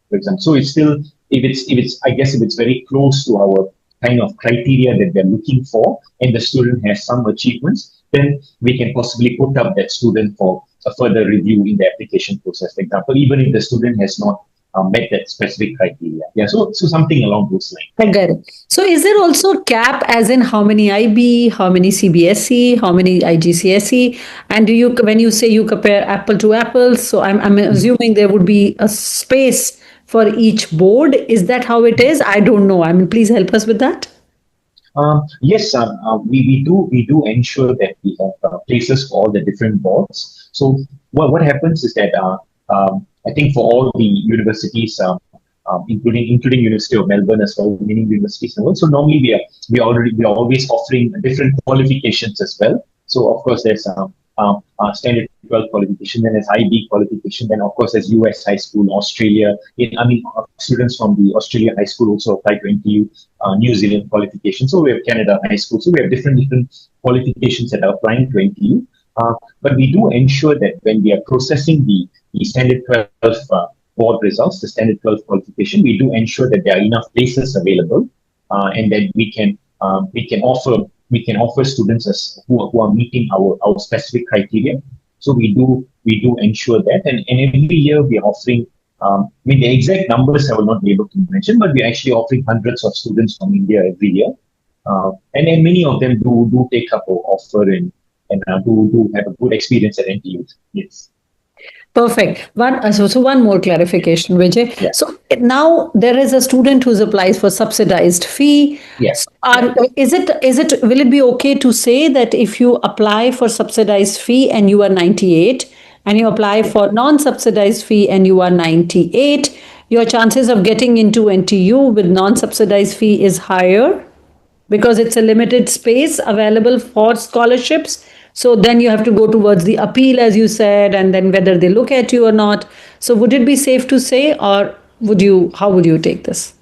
for example. So it's still, if it's very close to our kind of criteria that they're looking for, and the student has some achievements, then we can possibly put up that student for a further review in the application process, for example, even if the student has not met that specific criteria. Yeah, so something along those lines. I get it. So is there also cap, as in how many IB, how many CBSE, how many IGCSE? And when you say you compare apple to apple, so I'm assuming there would be a space for each board. Is that how it is? I don't know. I mean, please help us with that. Yes, we do ensure that we have places for all the different boards. So what happens is that I think for all the universities, including University of Melbourne as well, many universities as well. So normally we are always offering different qualifications as well. So of course there's standard 12 qualification, then there's IB qualification, then of course there's US high school, Australia. Students from the Australia high school also apply to NTU New Zealand qualification. So we have Canada high school. So we have different qualifications that are applying to NTU. But we do ensure that when we are processing the standard 12 board results, the standard 12 qualification, we do ensure that there are enough places available, and that we can offer students who are meeting our specific criteria. So we do ensure that, and every year we are offering. The exact numbers I will not be able to mention, but we're actually offering hundreds of students from India every year, and then many of them do take up our offer and do have a good experience at NTU. Yes. Perfect. One more clarification, Vijay. Yeah. So now there is a student who applies for subsidized fee. Yes. Will it be okay to say that if you apply for subsidized fee and you are 98, and you apply for non-subsidized fee and you are 98, your chances of getting into NTU with non-subsidized fee is higher because it's a limited space available for scholarships. So then you have to go towards the appeal, as you said, and then whether they look at you or not. So would it be safe to say, or how would you take this?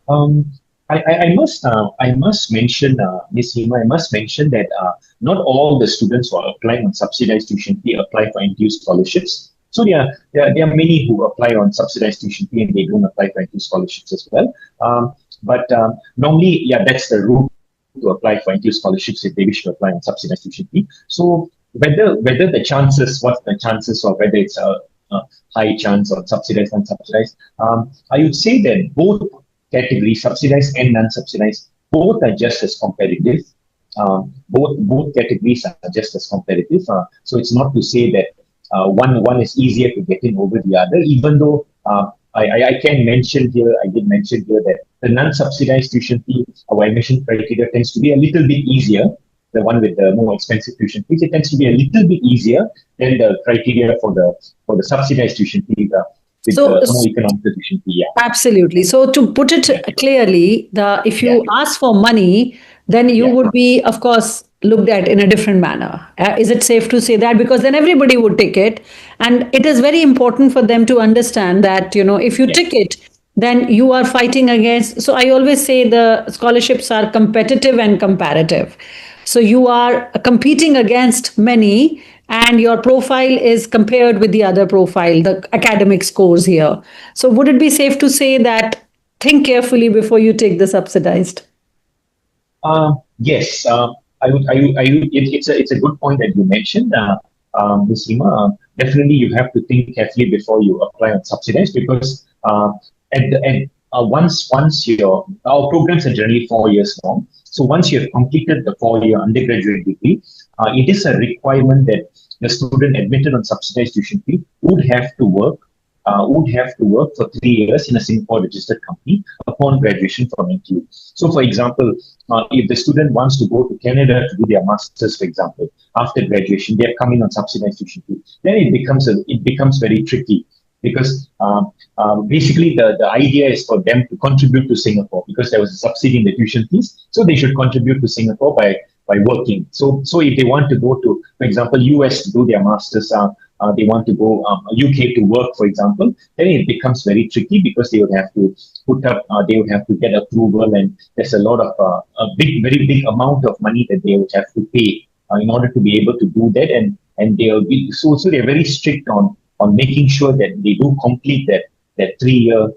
I must mention, Ms. Hima, I must mention that not all the students who are applying on subsidized tuition fee apply for NTU scholarships. So there are many who apply on subsidized tuition fee and they don't apply for NTU scholarships as well. But normally, that's the route to apply for NTU scholarships if they wish to apply on subsidized tuition fee. So whether the chances, what's the chances, or whether it's a high chance or subsidized, unsubsidized, I would say that both categories, subsidized and non-subsidized, both are just as competitive. Both categories are just as competitive. So it's not to say that one is easier to get in over the other, even though I did mention here that the non-subsidized tuition fee, our admission criteria tends to be a little bit easier. The one with the more expensive tuition fees, it tends to be a little bit easier than the criteria for the subsidized tuition fee. With the more economic tuition fee, yeah. Absolutely. So to put it clearly, if you ask for money, then you would be, of course, looked at in a different manner. Is it safe to say that? Because then everybody would take it. And it is very important for them to understand that, if you take it, then you are fighting against. So I always say the scholarships are competitive and comparative. So you are competing against many, and your profile is compared with the other profile, the academic scores here. So would it be safe to say that think carefully before you take the subsidized? Yes. It's a good point that you mentioned, Ms. Hima. Definitely, you have to think carefully before you apply on subsidized, because once our programs are generally 4 years long. So once you have completed the 4-year undergraduate degree, it is a requirement that the student admitted on subsidized tuition fee would have to work for 3 years in a Singapore registered company upon graduation from NTU. So for example, if the student wants to go to Canada to do their masters, for example, after graduation, they are coming on subsidized tuition fee, then it becomes very tricky, because basically the idea is for them to contribute to Singapore, because there was a subsidy in the tuition fees, so they should contribute to Singapore by working. So if they want to go to, for example, US to do their masters, they want to go UK to work, for example, then it becomes very tricky, because they would have to get approval, and there's a lot of very big amount of money that they would have to pay in order to be able to do that, and they'll be so they're very strict on making sure that they do complete that 3-year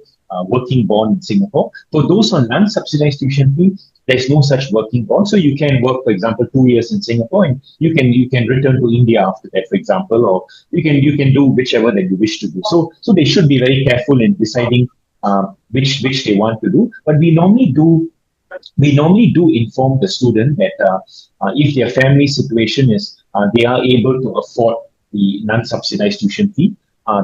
working bond in Singapore. For those on non-subsidized tuition fee, there's no such working bond. So you can work, for example, 2 years in Singapore, and you can return to India after that, for example, or you can do whichever that you wish to do. So they should be very careful in deciding which they want to do. But we normally do inform the student that if their family situation is they are able to afford the non-subsidized tuition fee,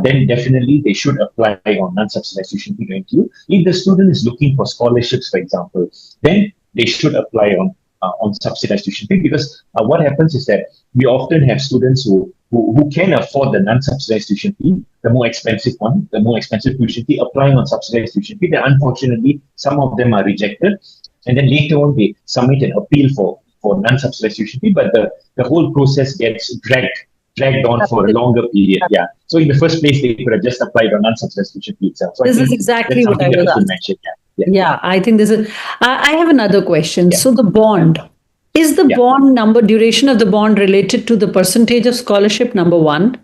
then definitely they should apply on non-subsidized tuition fee to NTU. If the student is looking for scholarships, for example, then they should apply on subsidized tuition fee, because what happens is that we often have students who can afford the non-subsidized tuition fee, the more expensive tuition fee, applying on subsidized tuition fee. Then unfortunately, some of them are rejected, and then later on they submit an appeal for for non-subsidized tuition fee, but the whole process gets dragged on for a longer period. Yeah. So in the first place, they could have just applied on non-subsidized tuition fee itself. So This I is think exactly that's what I something that was I should asking. mention. Yeah. I think this is. I have another question. Yeah. So the bond, is the Yeah. bond number, duration of the bond related to the percentage of scholarship? Number one.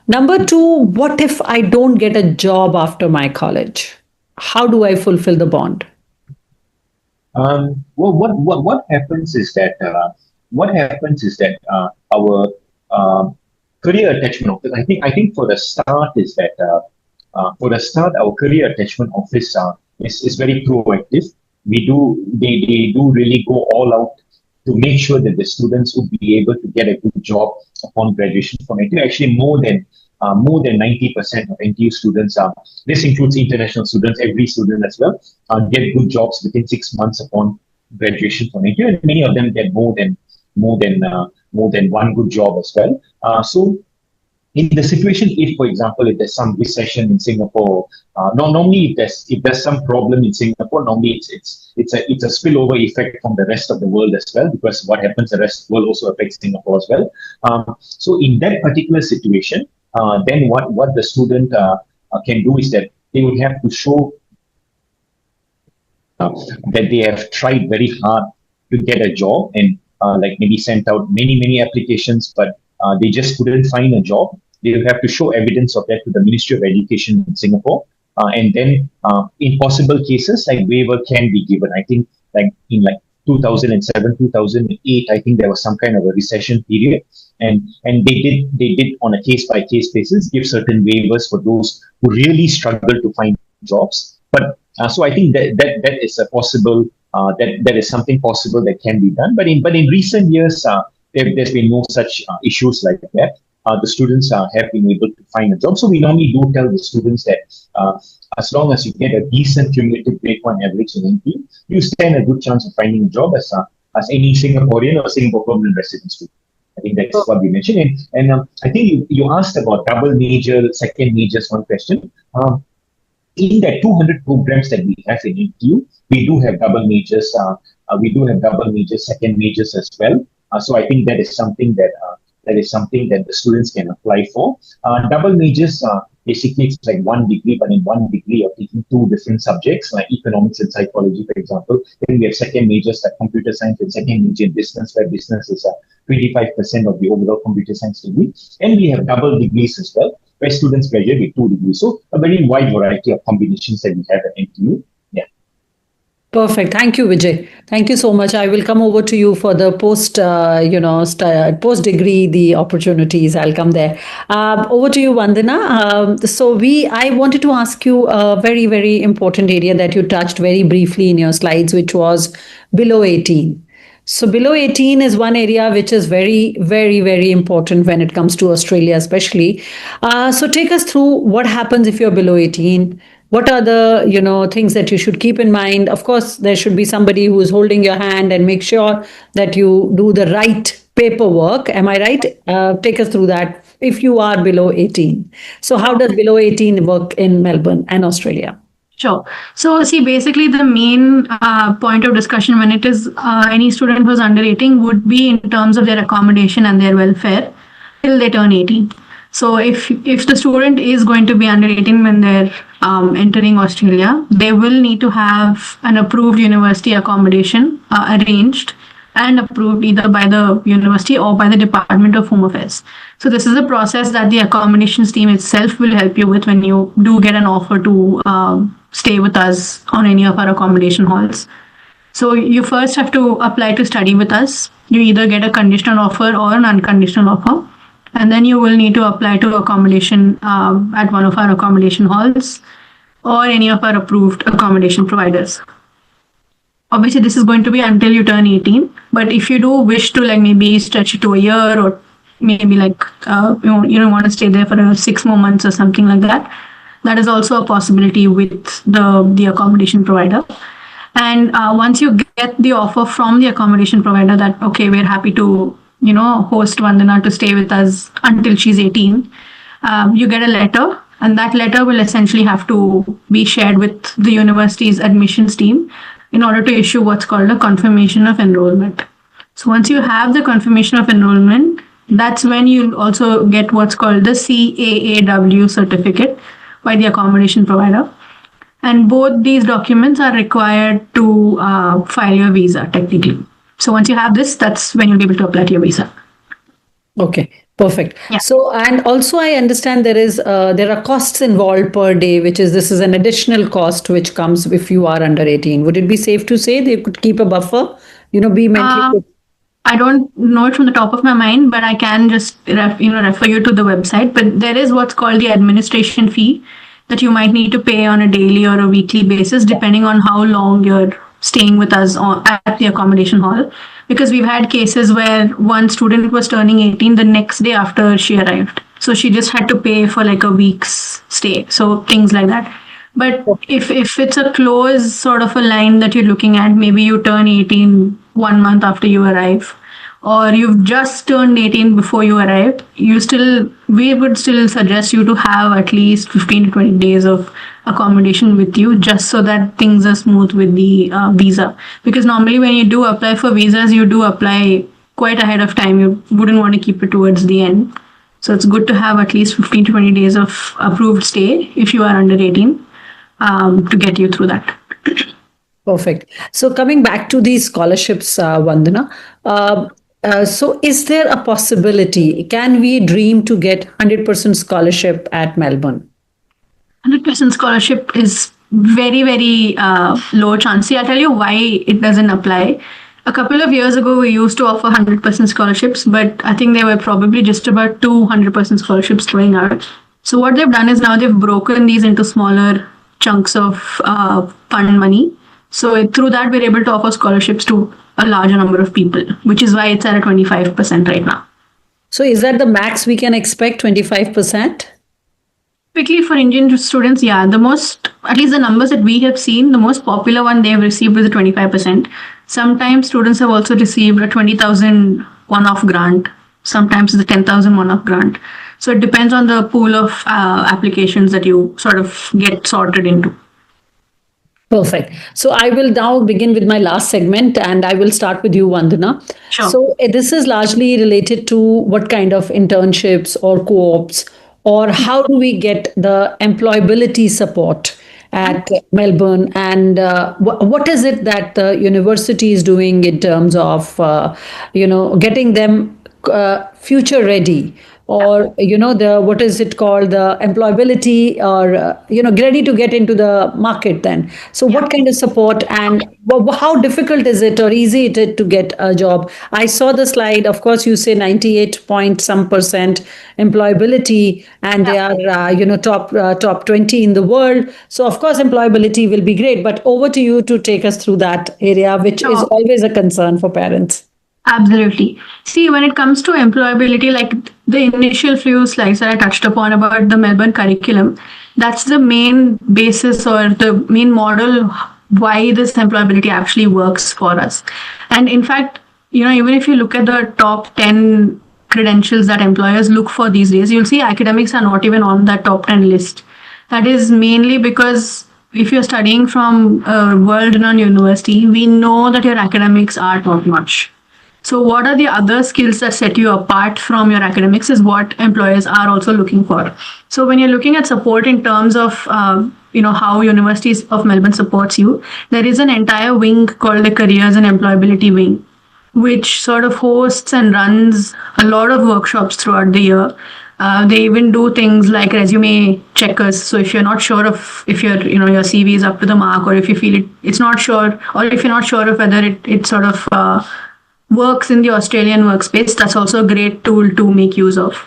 Number two, what if I don't get a job after my college? How do I fulfill the bond? Well, what happens is that our career attachment office. I think for the start is that our career attachment office is very proactive. They do really go all out to make sure that the students would be able to get a good job upon graduation from NTU. Actually, more than 90% of NTU students, this includes international students, every student as well, get good jobs within 6 months upon graduation from NTU, and many of them get more than one good job as well. So in the situation, if, for example, if there's some recession in Singapore, normally if there's some problem in Singapore, normally it's a spillover effect from the rest of the world as well, because what happens the rest of the world also affects Singapore as well. So in that particular situation, then what the student can do is that they would have to show that they have tried very hard to get a job, and like maybe sent out many applications, but they just couldn't find a job. They will have to show evidence of that to the Ministry of Education in Singapore, and then in possible cases, like waiver can be given. I think like in 2007, 2008, I think there was some kind of a recession period, and they did on a case by case basis give certain waivers for those who really struggle to find jobs. But so I think that is a possible that is something possible that can be done. But in recent years, there's been no such issues like that. The students have been able to find a job. So we normally do tell the students that as long as you get a decent cumulative grade 1 average in NTU, you stand a good chance of finding a job as any Singaporean or Singapore permanent resident student. I think that's what we mentioned. And I think you asked about double major, second majors, one question. In the 200 programs that we have in NTU, we do have double majors. We do have double majors, second majors as well. So I think that is something that the students can apply for. Double majors, basically it's like 1 degree, but in 1 degree you're taking 2 different subjects, like economics and psychology, for example. Then we have second majors like computer science and second major in business, where business is 25% of the overall computer science degree. And we have double degrees as well, where students graduate with 2 degrees. So a very wide variety of combinations that we have at NTU. Perfect. Thank you, Vijay. Thank you so much. I will come over to you for the post-degree, the opportunities. I'll come there. Over to you, Vandana. I wanted to ask you a very, very important area that you touched very briefly in your slides, which was below 18. So below 18 is one area which is very, very, very important when it comes to Australia, especially. So take us through what happens if you're below 18. What are the things that you should keep in mind? Of course, there should be somebody who is holding your hand and make sure that you do the right paperwork. Am I right? Take us through that if you are below 18. So how does below 18 work in Melbourne and Australia? Sure. So see, basically the main point of discussion when it is any student who's under 18 would be in terms of their accommodation and their welfare till they turn 18. So if the student is going to be under 18 when they're entering Australia, they will need to have an approved university accommodation arranged and approved either by the university or by the Department of Home Affairs. So this is a process that the accommodations team itself will help you with when you do get an offer to stay with us on any of our accommodation halls. So you first have to apply to study with us. You either get a conditional offer or an unconditional offer. And then you will need to apply to accommodation at one of our accommodation halls or any of our approved accommodation providers. Obviously, this is going to be until you turn 18. But if you do wish to maybe stretch it to a year, or maybe you don't want to stay there for 6 more months or something like that, that is also a possibility with the accommodation provider. And once you get the offer from the accommodation provider that, okay, we're happy to host Vandana to stay with us until she's 18, you get a letter, and that letter will essentially have to be shared with the university's admissions team in order to issue what's called a confirmation of enrollment. So once you have the confirmation of enrollment, that's when you'll also get what's called the CAAW certificate by the accommodation provider. And both these documents are required to file your visa technically. So once you have this, that's when you'll be able to apply to your visa. Okay, perfect. Yeah. So, and also I understand there are costs involved per day, this is an additional cost which comes if you are under 18. Would it be safe to say they could keep a buffer, be mentally I don't know it from the top of my mind, but I can just refer you to the website. But there is what's called the administration fee that you might need to pay on a daily or a weekly basis, depending on how long you're staying with us at the accommodation hall. Because we've had cases where one student was turning 18 the next day after she arrived. So she just had to pay for like a week's stay. So things like that. But if it's a close sort of a line that you're looking at, maybe you turn 18 1 month after you arrive, or you've just turned 18 before you arrived, we would still suggest you to have at least 15 to 20 days of accommodation with you, just so that things are smooth with the visa. Because normally when you do apply for visas, you do apply quite ahead of time. You wouldn't want to keep it towards the end. So it's good to have at least 15 to 20 days of approved stay if you are under 18 to get you through that. Perfect. So coming back to these scholarships, Vandana, so is there a possibility, can we dream to get 100% scholarship at Melbourne? 100% scholarship is very, very low chance. See, I'll tell you why it doesn't apply. A couple of years ago, we used to offer 100% scholarships, but I think there were probably just about 200% scholarships going out. So what they've done is now they've broken these into smaller chunks of fund money. So through that, we're able to offer scholarships to a larger number of people, which is why it's at a 25% right now. So is that the max we can expect, 25%? Typically for Indian students, yeah, at least the numbers that we have seen, the most popular one they've received is a 25%. Sometimes students have also received a 20,000 one-off grant. Sometimes it's a 10,000 one-off grant. So it depends on the pool of applications that you sort of get sorted into. Perfect. So I will now begin with my last segment, and I will start with you, Vandana. Sure. So this is largely related to what kind of internships or co-ops, or how do we get the employability support at Melbourne, and what is it that the university is doing in terms of getting them future ready, or the what is it called, the employability, or ready to get into the market then. So what kind of support, and how difficult is it or easy it is to get a job? I saw the slide, of course you say 98 point some percent employability, and they are top 20 in the world. So of course employability will be great, but over to you to take us through that area, which is always a concern for parents. Absolutely. See, when it comes to employability, like the initial few slides that I touched upon about the Melbourne curriculum, that's the main basis or the main model why this employability actually works for us. And in fact, even if you look at the top 10 credentials that employers look for these days, you'll see academics are not even on that top 10 list. That is mainly because if you're studying from a world-renowned university, we know that your academics are top-notch. So what are the other skills that set you apart from your academics is what employers are also looking for. So when you're looking at support in terms of, how Universities of Melbourne supports you, there is an entire wing called the Careers and Employability Wing, which sort of hosts and runs a lot of workshops throughout the year. They even do things like resume checkers. So if you're not sure of if your CV is up to the mark, or if you feel it's not sure, or if you're not sure of whether it sort of works in the Australian workspace, that's also a great tool to make use of.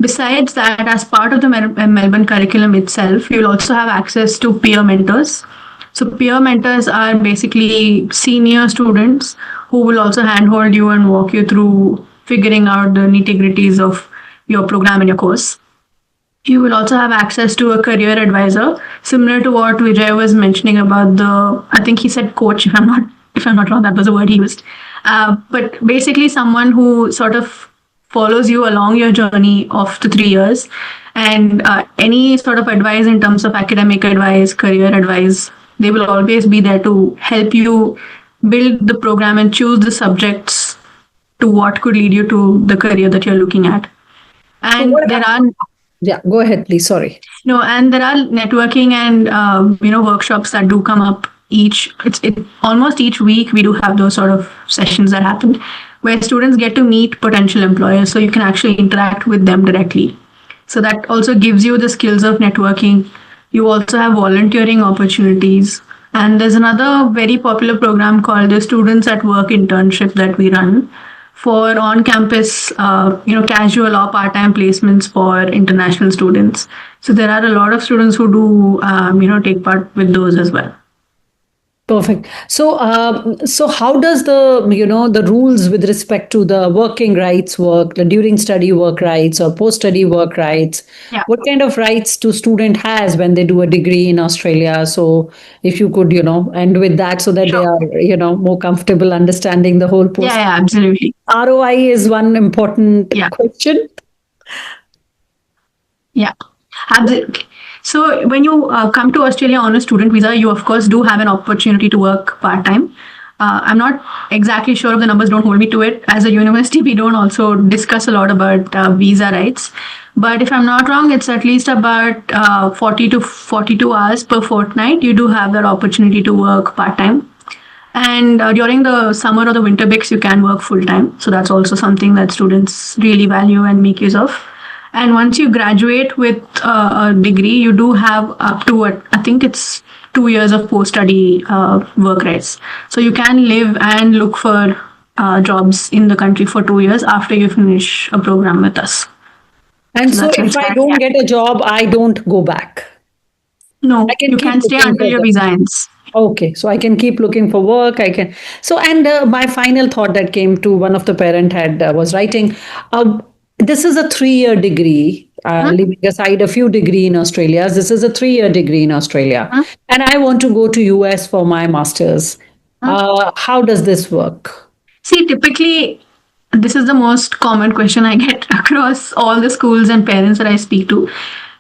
Besides that, as part of the Melbourne curriculum itself, you'll also have access to peer mentors. So peer mentors are basically senior students who will also handhold you and walk you through figuring out the nitty-gritties of your program and your course. You will also have access to a career advisor, similar to what Vijay was mentioning about I think he said coach, if I'm not wrong, that was the word he used. But basically someone who sort of follows you along your journey of the 3 years, and any sort of advice in terms of academic advice, career advice, they will always be there to help you build the program and choose the subjects to what could lead you to the career that you're looking at. And there are go ahead, please. Sorry. No, and there are networking and workshops that do come up almost each week. We do have those sort of sessions that happen where students get to meet potential employers, so you can actually interact with them directly. So that also gives you the skills of networking. You also have volunteering opportunities. And there's another very popular program called the Students at Work internship that we run for on-campus, casual or part-time placements for international students. So there are a lot of students who do, take part with those as well. Perfect. So how does the rules with respect to the working rights work, the during study work rights or post-study work rights? Yeah. What kind of rights do student has when they do a degree in Australia? So if you could, end with that so that Sure. they are, more comfortable understanding the whole post. Yeah, absolutely. ROI is one important question. Yeah, absolutely. So when you come to Australia on a student visa, you of course do have an opportunity to work part-time. I'm not exactly sure of the numbers, don't hold me to it. As a university, we don't also discuss a lot about visa rights. But if I'm not wrong, it's at least about 40 to 42 hours per fortnight. You do have that opportunity to work part-time. And during the summer or the winter breaks, you can work full-time. So that's also something that students really value and make use of. And once you graduate with a degree, you do have up to, I think it's 2 years of post-study work rights. So you can live and look for jobs in the country for 2 years after you finish a program with us. And so if I don't get a job, I don't go back. No, you can stay until your visa ends. Okay, so I can keep looking for work. I can. So, and my final thought that came to one of the parent was writing, this is a 3-year degree, leaving aside a few degree in Australia. This is a 3-year degree in Australia. And I want to go to US for my master's. How does this work? See, typically, this is the most common question I get across all the schools and parents that I speak to.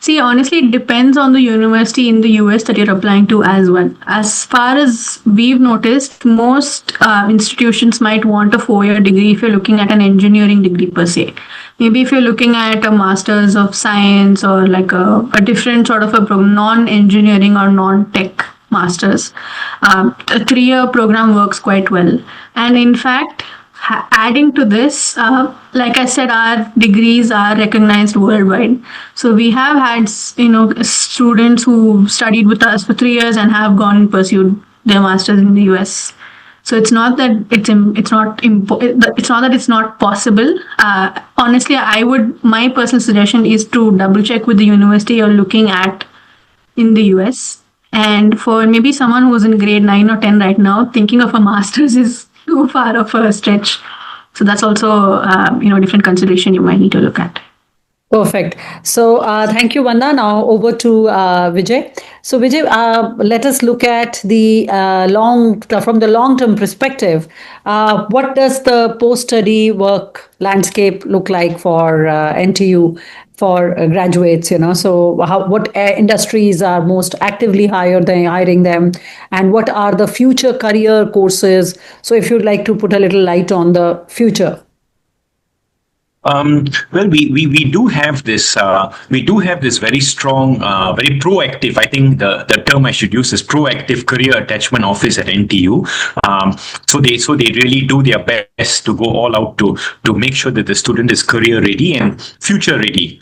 See, honestly, it depends on the university in the US that you're applying to as well. As far as we've noticed, most institutions might want a 4-year degree if you're looking at an engineering degree per se. Maybe if you're looking at a master's of science or like a different sort of a non-engineering or non-tech master's, a 3-year program works quite well. And in fact, adding to this, like I said, our degrees are recognized worldwide. So we have had, students who studied with us for 3 years and have gone and pursued their masters in the US. So it's not that it's not possible. Honestly, my personal suggestion is to double check with the university you're looking at in the US. And for maybe someone who's in grade 9 or 10 right now, thinking of a master's is too far of a stretch. So that's also, different consideration you might need to look at. Perfect. So thank you, Vanda. Now over to Vijay. So Vijay, let us look at from the long-term perspective. What does the post-study work landscape look like for NTU for graduates? So what industries are most actively hiring them, and what are the future career courses? So if you'd like to put a little light on the future. Well, we do have this very strong, very proactive. I think the term I should use is proactive career attachment office at NTU. So they really do their best to go all out to make sure that the student is career ready and future ready,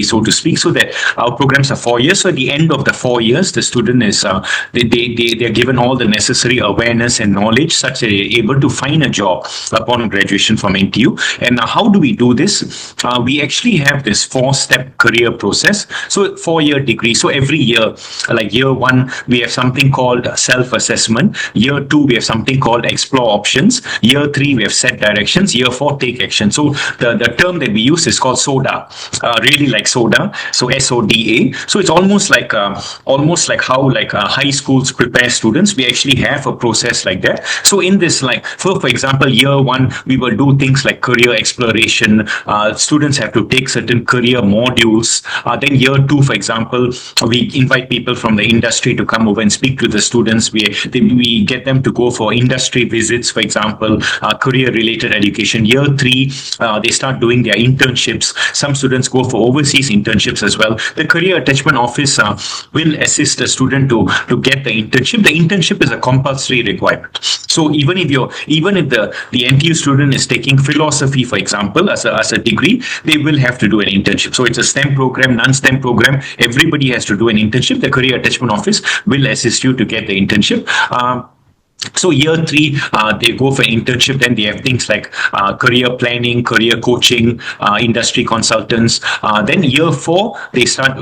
so to speak. So that our programs are 4 years. So at the end of the 4 years, the student is they are given all the necessary awareness and knowledge such that they're able to find a job upon graduation from NTU. And how do we do this? We actually have this 4-step career process. So 4-year degree. So every year, like year 1, we have something called self-assessment. Year 2, we have something called explore options. Year 3, we have set directions. Year 4, take action. So the term that we use is called SODA, really like soda. So SODA. So it's almost like how high schools prepare students. We actually have a process like that. So in this, like for example, year 1, we will do things like career exploration. Students have to take certain career modules. Then year 2, for example, we invite people from the industry to come over and speak to the students. We get them to go for industry visits, for example, career career-related education. Year 3, they start doing their internships. Some students go for overseas internships as well. The Career Attachment Office will assist the student to get the internship. The internship is a compulsory requirement. So even if the NTU student is taking philosophy, for example, as a degree, they will have to do an internship. So it's a STEM program, non-STEM program. Everybody has to do an internship. The Career Attachment Office will assist you to get the internship. So year 3, they go for internship. Then they have things like career planning, career coaching, industry consultants. Then year 4, we start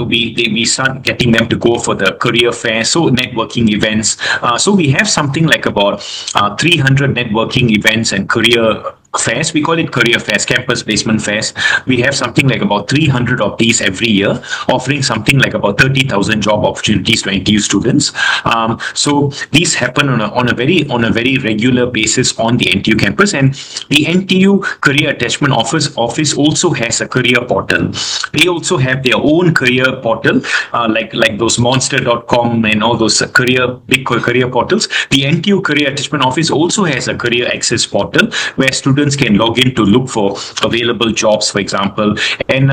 getting them to go for the career fair, so networking events. So we have something like about 300 networking events and career fairs. We call it career fairs, campus placement fairs. We have something like about 300 of these every year, offering something like about 30,000 job opportunities to NTU students. So these happen on a very regular basis on the NTU campus, and the NTU Career Attachment Office also has a career portal. They also have their own career portal, like those monster.com and all those big career portals. The NTU Career Attachment Office also has a career access portal where students can log in to look for available jobs, for example. And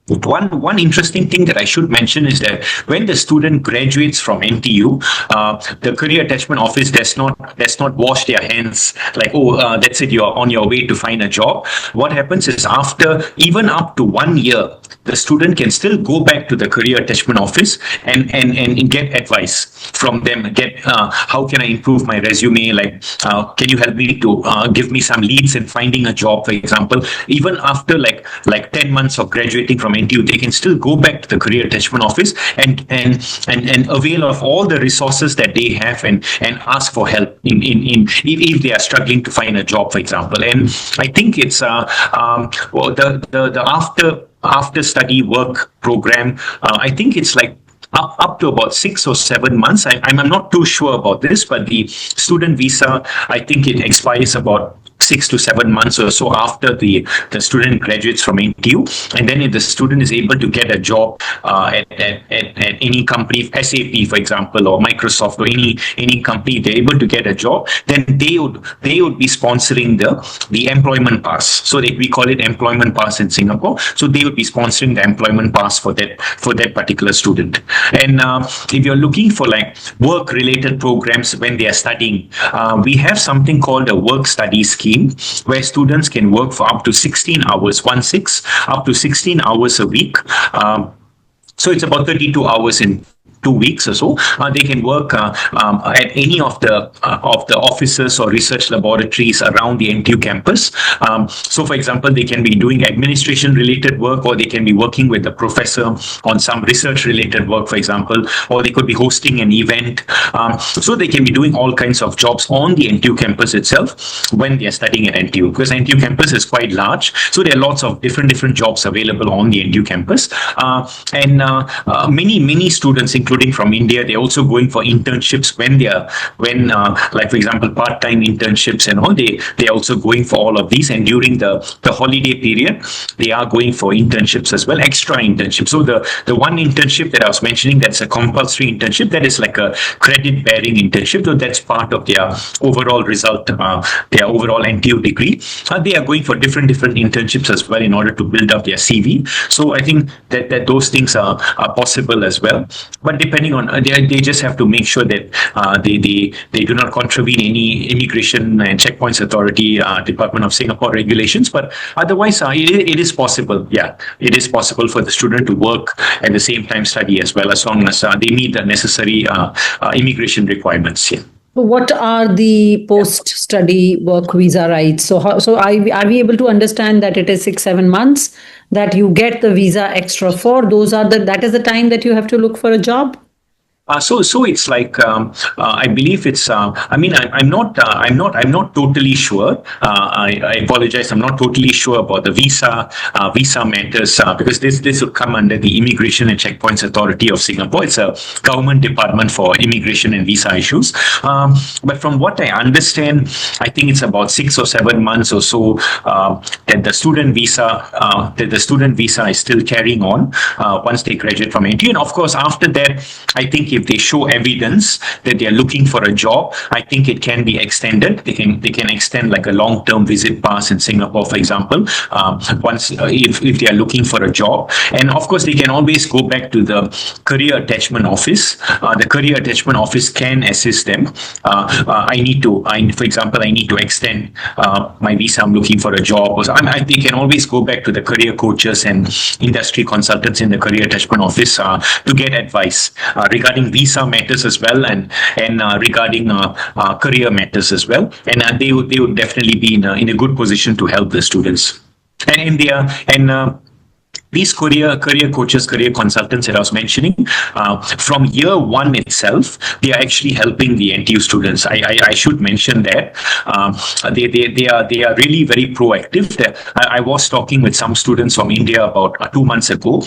one interesting thing that I should mention is that when the student graduates from NTU, the Career Attachment Office does not wash their hands like, that's it, you're on your way to find a job. What happens is, after even up to 1 year, the student can still go back to the Career Attachment Office and get advice from them. Get how can I improve my resume? Like, can you help me to give me some leads in finding a job, for example? Even after like 10 months of graduating from NTU, they can still go back to the Career Attachment Office and avail of all the resources that they have and ask for help if they are struggling to find a job, for example. And I think it's the after study work program. I think it's like up to about 6 or 7 months. I'm not too sure about this, but the student visa, I think it expires about 6 to 7 months or so after the student graduates from NTU. And then if the student is able to get a job at any company, SAP, for example, or Microsoft, or any company, they're able to get a job, then they would be sponsoring the employment pass. So we call it employment pass in Singapore. So they would be sponsoring the employment pass for that particular student. And if you're looking for like work-related programs when they are studying, we have something called a work study scheme, where students can work for up to 16 hours, up to 16 hours a week. So it's about 32 hours in 2 weeks or so. They can work at any of the offices or research laboratories around the NTU campus. So, for example, they can be doing administration-related work, or they can be working with the professor on some research-related work, for example, or they could be hosting an event. So they can be doing all kinds of jobs on the NTU campus itself when they are studying at NTU, because NTU campus is quite large. So there are lots of different jobs available on the NTU campus. And many students, including from India, they're also going for internships when like, for example, part-time internships and all. They're also going for all of these, and during the holiday period, they are going for internships as well, extra internships. So the one internship that I was mentioning, that's a compulsory internship, that is like a credit-bearing internship. So that's part of their overall result, their overall NTU degree. They are going for different internships as well in order to build up their CV. So I think that those things are possible as well. But depending on, they just have to make sure that they do not contravene any Immigration and Checkpoints Authority, Department of Singapore regulations. But otherwise, it is possible. Yeah, it is possible for the student to work at the same time study as well, as long as they meet the necessary immigration requirements. Yeah. What are the post-study work visa rights? So are we able to understand that it is 6-7 months that you get the visa extra for? That is the time that you have to look for a job? So it's like I believe it's. I mean, I'm not totally sure. I apologize. I'm not totally sure about the visa matters because this will come under the Immigration and Checkpoints Authority of Singapore. It's a government department for immigration and visa issues. But from what I understand, I think it's about 6 or 7 months or so that the student visa is still carrying on once they graduate from NTU. And of course, after that, I think if they show evidence that they are looking for a job, I think it can be extended. They can extend like a long-term visit pass in Singapore, for example, once if they are looking for a job. And of course, they can always go back to the career attachment office. The career attachment office can assist them. For example, I need to extend my visa. I'm looking for a job. They can always go back to the career coaches and industry consultants in the career attachment office to get advice regarding visa matters as well, and regarding career matters as well. And they would definitely be in a good position to help the students. These career coaches, career consultants that I was mentioning, from year one itself, they are actually helping the NTU students. I should mention that they are really very proactive. I was talking with some students from India about 2 months ago,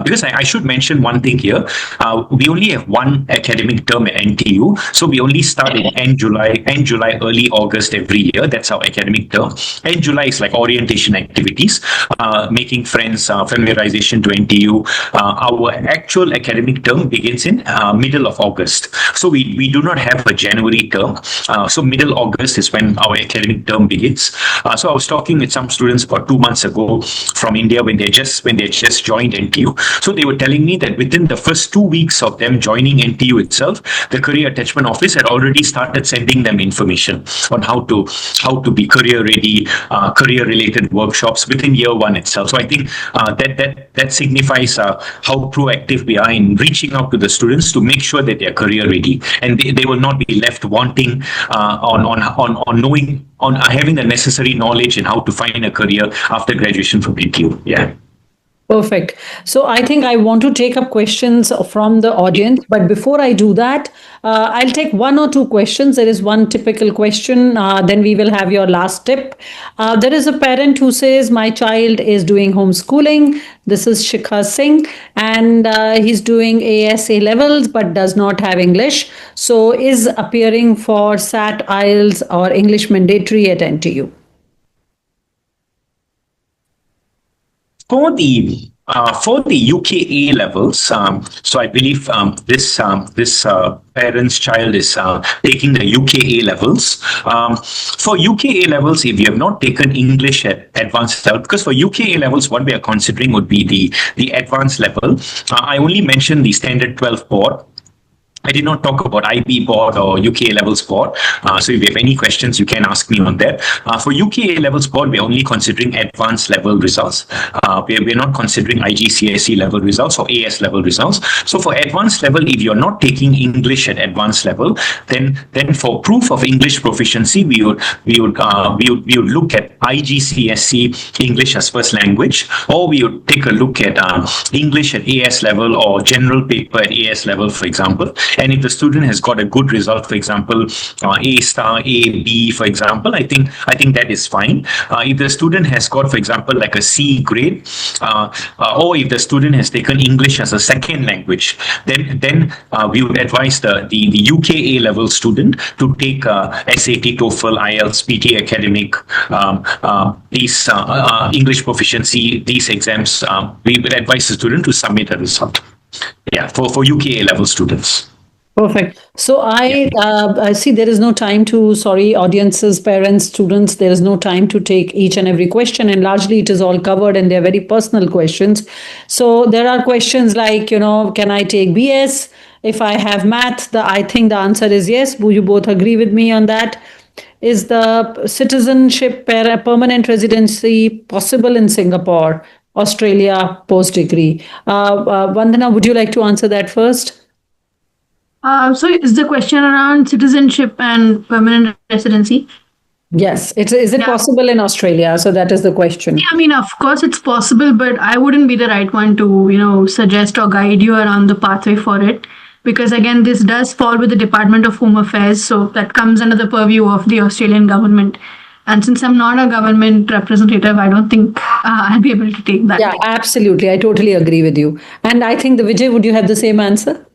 because I should mention one thing here. We only have one academic term at NTU, so we only start in end July, early August every year. That's our academic term. End July is like orientation activities, making friends, familiarization to NTU. Our actual academic term begins in middle of August. So we do not have a January term. So middle August is when our academic term begins. So I was talking with some students about 2 months ago from India when they just joined NTU. So they were telling me that within the first 2 weeks of them joining NTU itself, the career attachment office had already started sending them information on how to be career ready, career related workshops within year one itself. So I think that signifies how proactive we are in reaching out to the students to make sure that they are career ready, and they will not be left wanting on knowing, on having the necessary knowledge in how to find a career after graduation from NTU. Yeah. Perfect. So I think I want to take up questions from the audience, but before I do that, I'll take one or two questions. There is one typical question, then we will have your last tip. There is a parent who says, my child is doing homeschooling. This is Shikha Singh, and he's doing ASA levels but does not have English. So is appearing for SAT, IELTS or English mandatory at NTU? For the UKA levels, so I believe this parent's child is taking the UKA levels. For UKA levels, if you have not taken English at advanced level, because for UKA levels, what we are considering would be the advanced level. I only mentioned the standard 12 board. I did not talk about IB board or UKA levels board. So if you have any questions, you can ask me on that. For UKA levels board, we're only considering advanced level results. We're not considering IGCSE level results or AS level results. So for advanced level, if you're not taking English at advanced level, then for proof of English proficiency, we would look at IGCSE English as first language, or we would take a look at English at AS level or general paper at AS level, for example. And if the student has got a good result, for example, A star, A, B, for example, I think that is fine. If the student has got, for example, like a C grade, or if the student has taken English as a second language, then we would advise the UKA level student to take SAT, TOEFL, IELTS, PT academic, these English proficiency, these exams. We would advise the student to submit a result. Yeah, for UKA level students. Perfect. So I see there is no time to, sorry, audiences, parents, students, there is no time to take each and every question, and largely it is all covered and they're very personal questions. So there are questions like, can I take BS? If I have math, I think the answer is yes. You both agree with me on that. Is the citizenship permanent residency possible in Singapore, Australia, post-degree? Vandana, would you like to answer that first? So is the question around citizenship and permanent residency? Yes. Is it possible in Australia? So that is the question. Yeah, I mean, of course it's possible, but I wouldn't be the right one to, suggest or guide you around the pathway for it. Because again, this does fall with the Department of Home Affairs. So that comes under the purview of the Australian government. And since I'm not a government representative, I don't think I'll be able to take that. Yeah, absolutely. I totally agree with you. And I think, Vijay, would you have the same answer?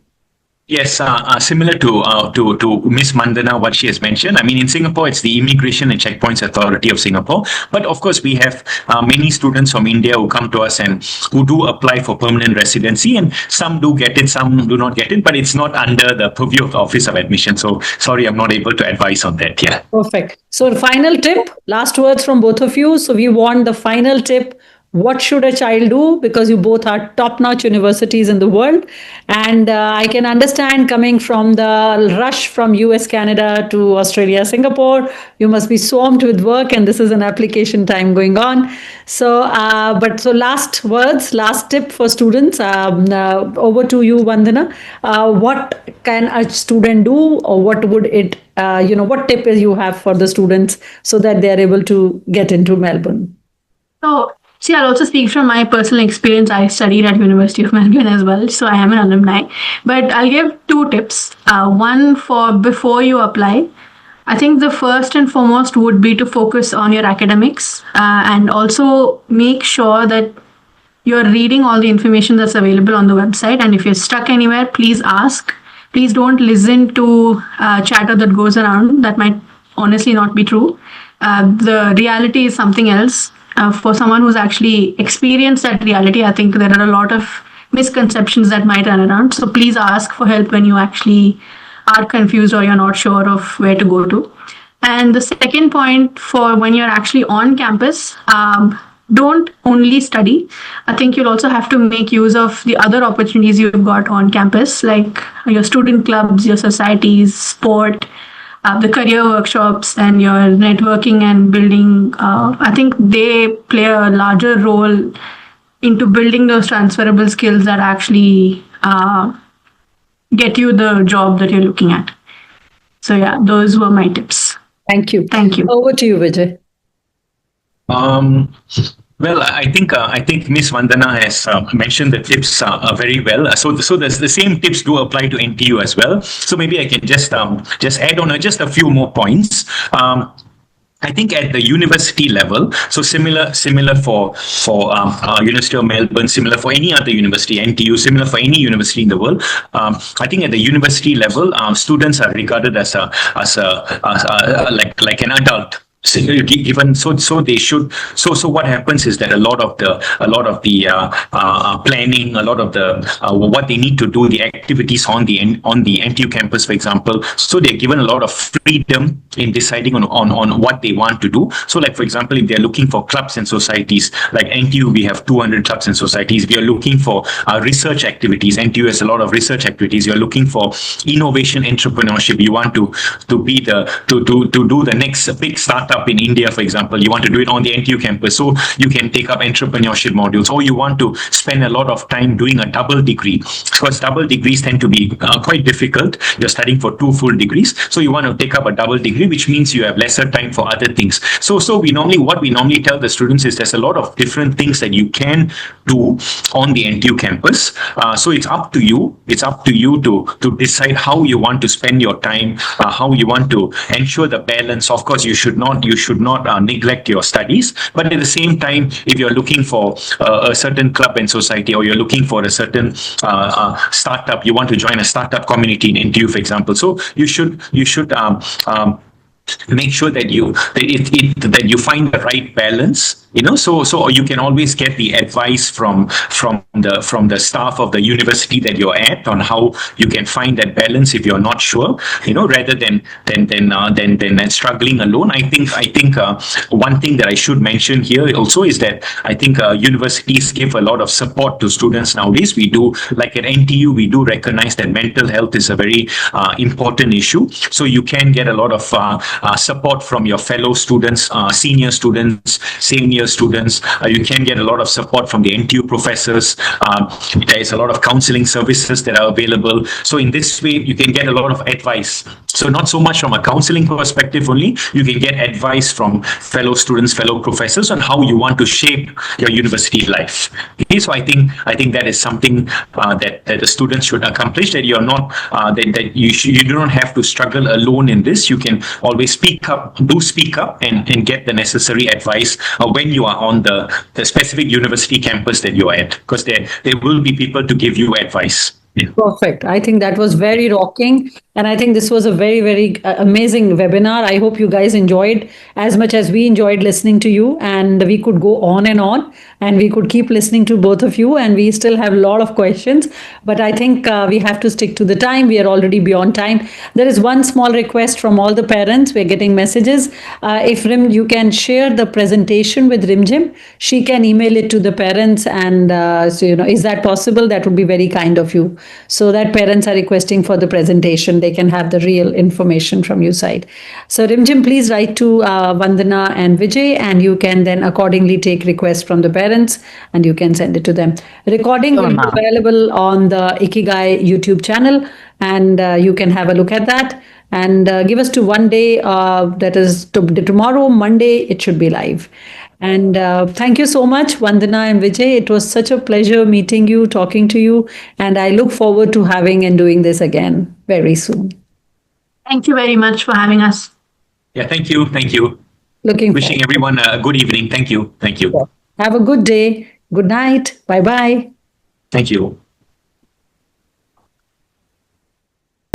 Yes, similar to Miss Mandana, what she has mentioned. I mean, in Singapore, it's the Immigration and Checkpoints Authority of Singapore. But of course, we have many students from India who come to us and who do apply for permanent residency, and some do get it, some do not get it. But it's not under the purview of the Office of Admission. So sorry, I'm not able to advise on that. Yeah. Perfect. So, final tip, last words from both of you. So, we want the final tip. What should a child do? Because you both are top-notch universities in the world. And I can understand coming from the rush from US, Canada to Australia, Singapore, you must be swamped with work and this is an application time going on. So, so last words, last tip for students. Over to you, Vandana. What can a student do, or what would it, what tip you have for the students so that they are able to get into Melbourne? So, see, I'll also speak from my personal experience. I studied at University of Melbourne as well, so I am an alumni. But I'll give two tips. One for before you apply. I think the first and foremost would be to focus on your academics and also make sure that you're reading all the information that's available on the website. And if you're stuck anywhere, please ask. Please don't listen to chatter that goes around. That might honestly not be true. The reality is something else. For someone who's actually experienced that reality, I think there are a lot of misconceptions that might run around. So please ask for help when you actually are confused or you're not sure of where to go to. And the second point, for when you're actually on campus, don't only study. I think you'll also have to make use of the other opportunities you've got on campus, like your student clubs, your societies, sport, the career workshops, and your networking and building. I think they play a larger role into building those transferable skills that actually get you the job that you're looking at. So yeah, those were my tips. Thank you. Thank you. Over to you, Vijay. Well, I think Miss Vandana has mentioned the tips very well. So the same tips do apply to NTU as well. So maybe I can just add on just a few more points. I think at the university level, so similar for University of Melbourne, similar for any other university, NTU, similar for any university in the world. I think at the university level, students are regarded as like an adult. Given so they should so what happens is that a lot of the planning, a lot of the what they need to do, the activities on the NTU campus, for example, so they're given a lot of freedom in deciding on what they want to do. So like, for example, if they're looking for clubs and societies, like NTU, we have 200 clubs and societies. We are looking for research activities. NTU has a lot of research activities. You're looking for innovation entrepreneurship. You want to be to do the next big startup in India, for example. You want to do it on the NTU campus, so you can take up entrepreneurship modules. Or you want to spend a lot of time doing a double degree, because double degrees tend to be quite difficult. You're studying for 2 full degrees, so you want to take up a double degree, which means you have lesser time for other things. So what we normally tell the students is there's a lot of different things that you can do on the NTU campus. So it's up to you. It's up to you to decide how you want to spend your time, how you want to ensure the balance. Of course, you should not neglect your studies, but at the same time, if you're looking for a certain club and society, or you're looking for a certain startup, you want to join a startup community in NTU, for example, so you should make sure that you find the right balance. So you can always get the advice from the staff of the university that you're at on how you can find that balance if you're not sure, rather than struggling alone. I think one thing that I should mention here also is that I think universities give a lot of support to students nowadays. We do, like at NTU, we do recognize that mental health is a very important issue. So you can get a lot of support from your fellow students, senior students, same year students. You can get a lot of support from the NTU professors. There is a lot of counseling services that are available. So in this way, you can get a lot of advice. So not so much from a counseling perspective only, you can get advice from fellow students, fellow professors on how you want to shape your university life. Okay, so I think that is something that the students should accomplish, that you're not, that you do not have to struggle alone in this. You can always speak up and get the necessary advice when you are on the specific university campus that you're at, because there will be people to give you advice. Perfect. I think that was very rocking. And I think this was a very, very amazing webinar. I hope you guys enjoyed as much as we enjoyed listening to you. And we could go on, and we could keep listening to both of you. And we still have a lot of questions. But I think we have to stick to the time. We are already beyond time. There is one small request from all the parents. We're getting messages. If Rim, you can share the presentation with Rimjim, she can email it to the parents. And so, is that possible? That would be very kind of you. So that parents are requesting for the presentation, they can have the real information from your side. So Rimjim, please write to Vandana and Vijay, and you can then accordingly take requests from the parents and you can send it to them. Recording will be available on the Ikigai YouTube channel, and you can have a look at that. And give us to one day, that is tomorrow, Monday, it should be live. And thank you so much, Vandana and Vijay. It was such a pleasure meeting you, talking to you. And I look forward to having and doing this again very soon. Thank you very much for having us. Yeah, thank you. Thank you. Wishing everyone a good evening. Thank you. Thank you. Have a good day. Good night. Bye-bye. Thank you.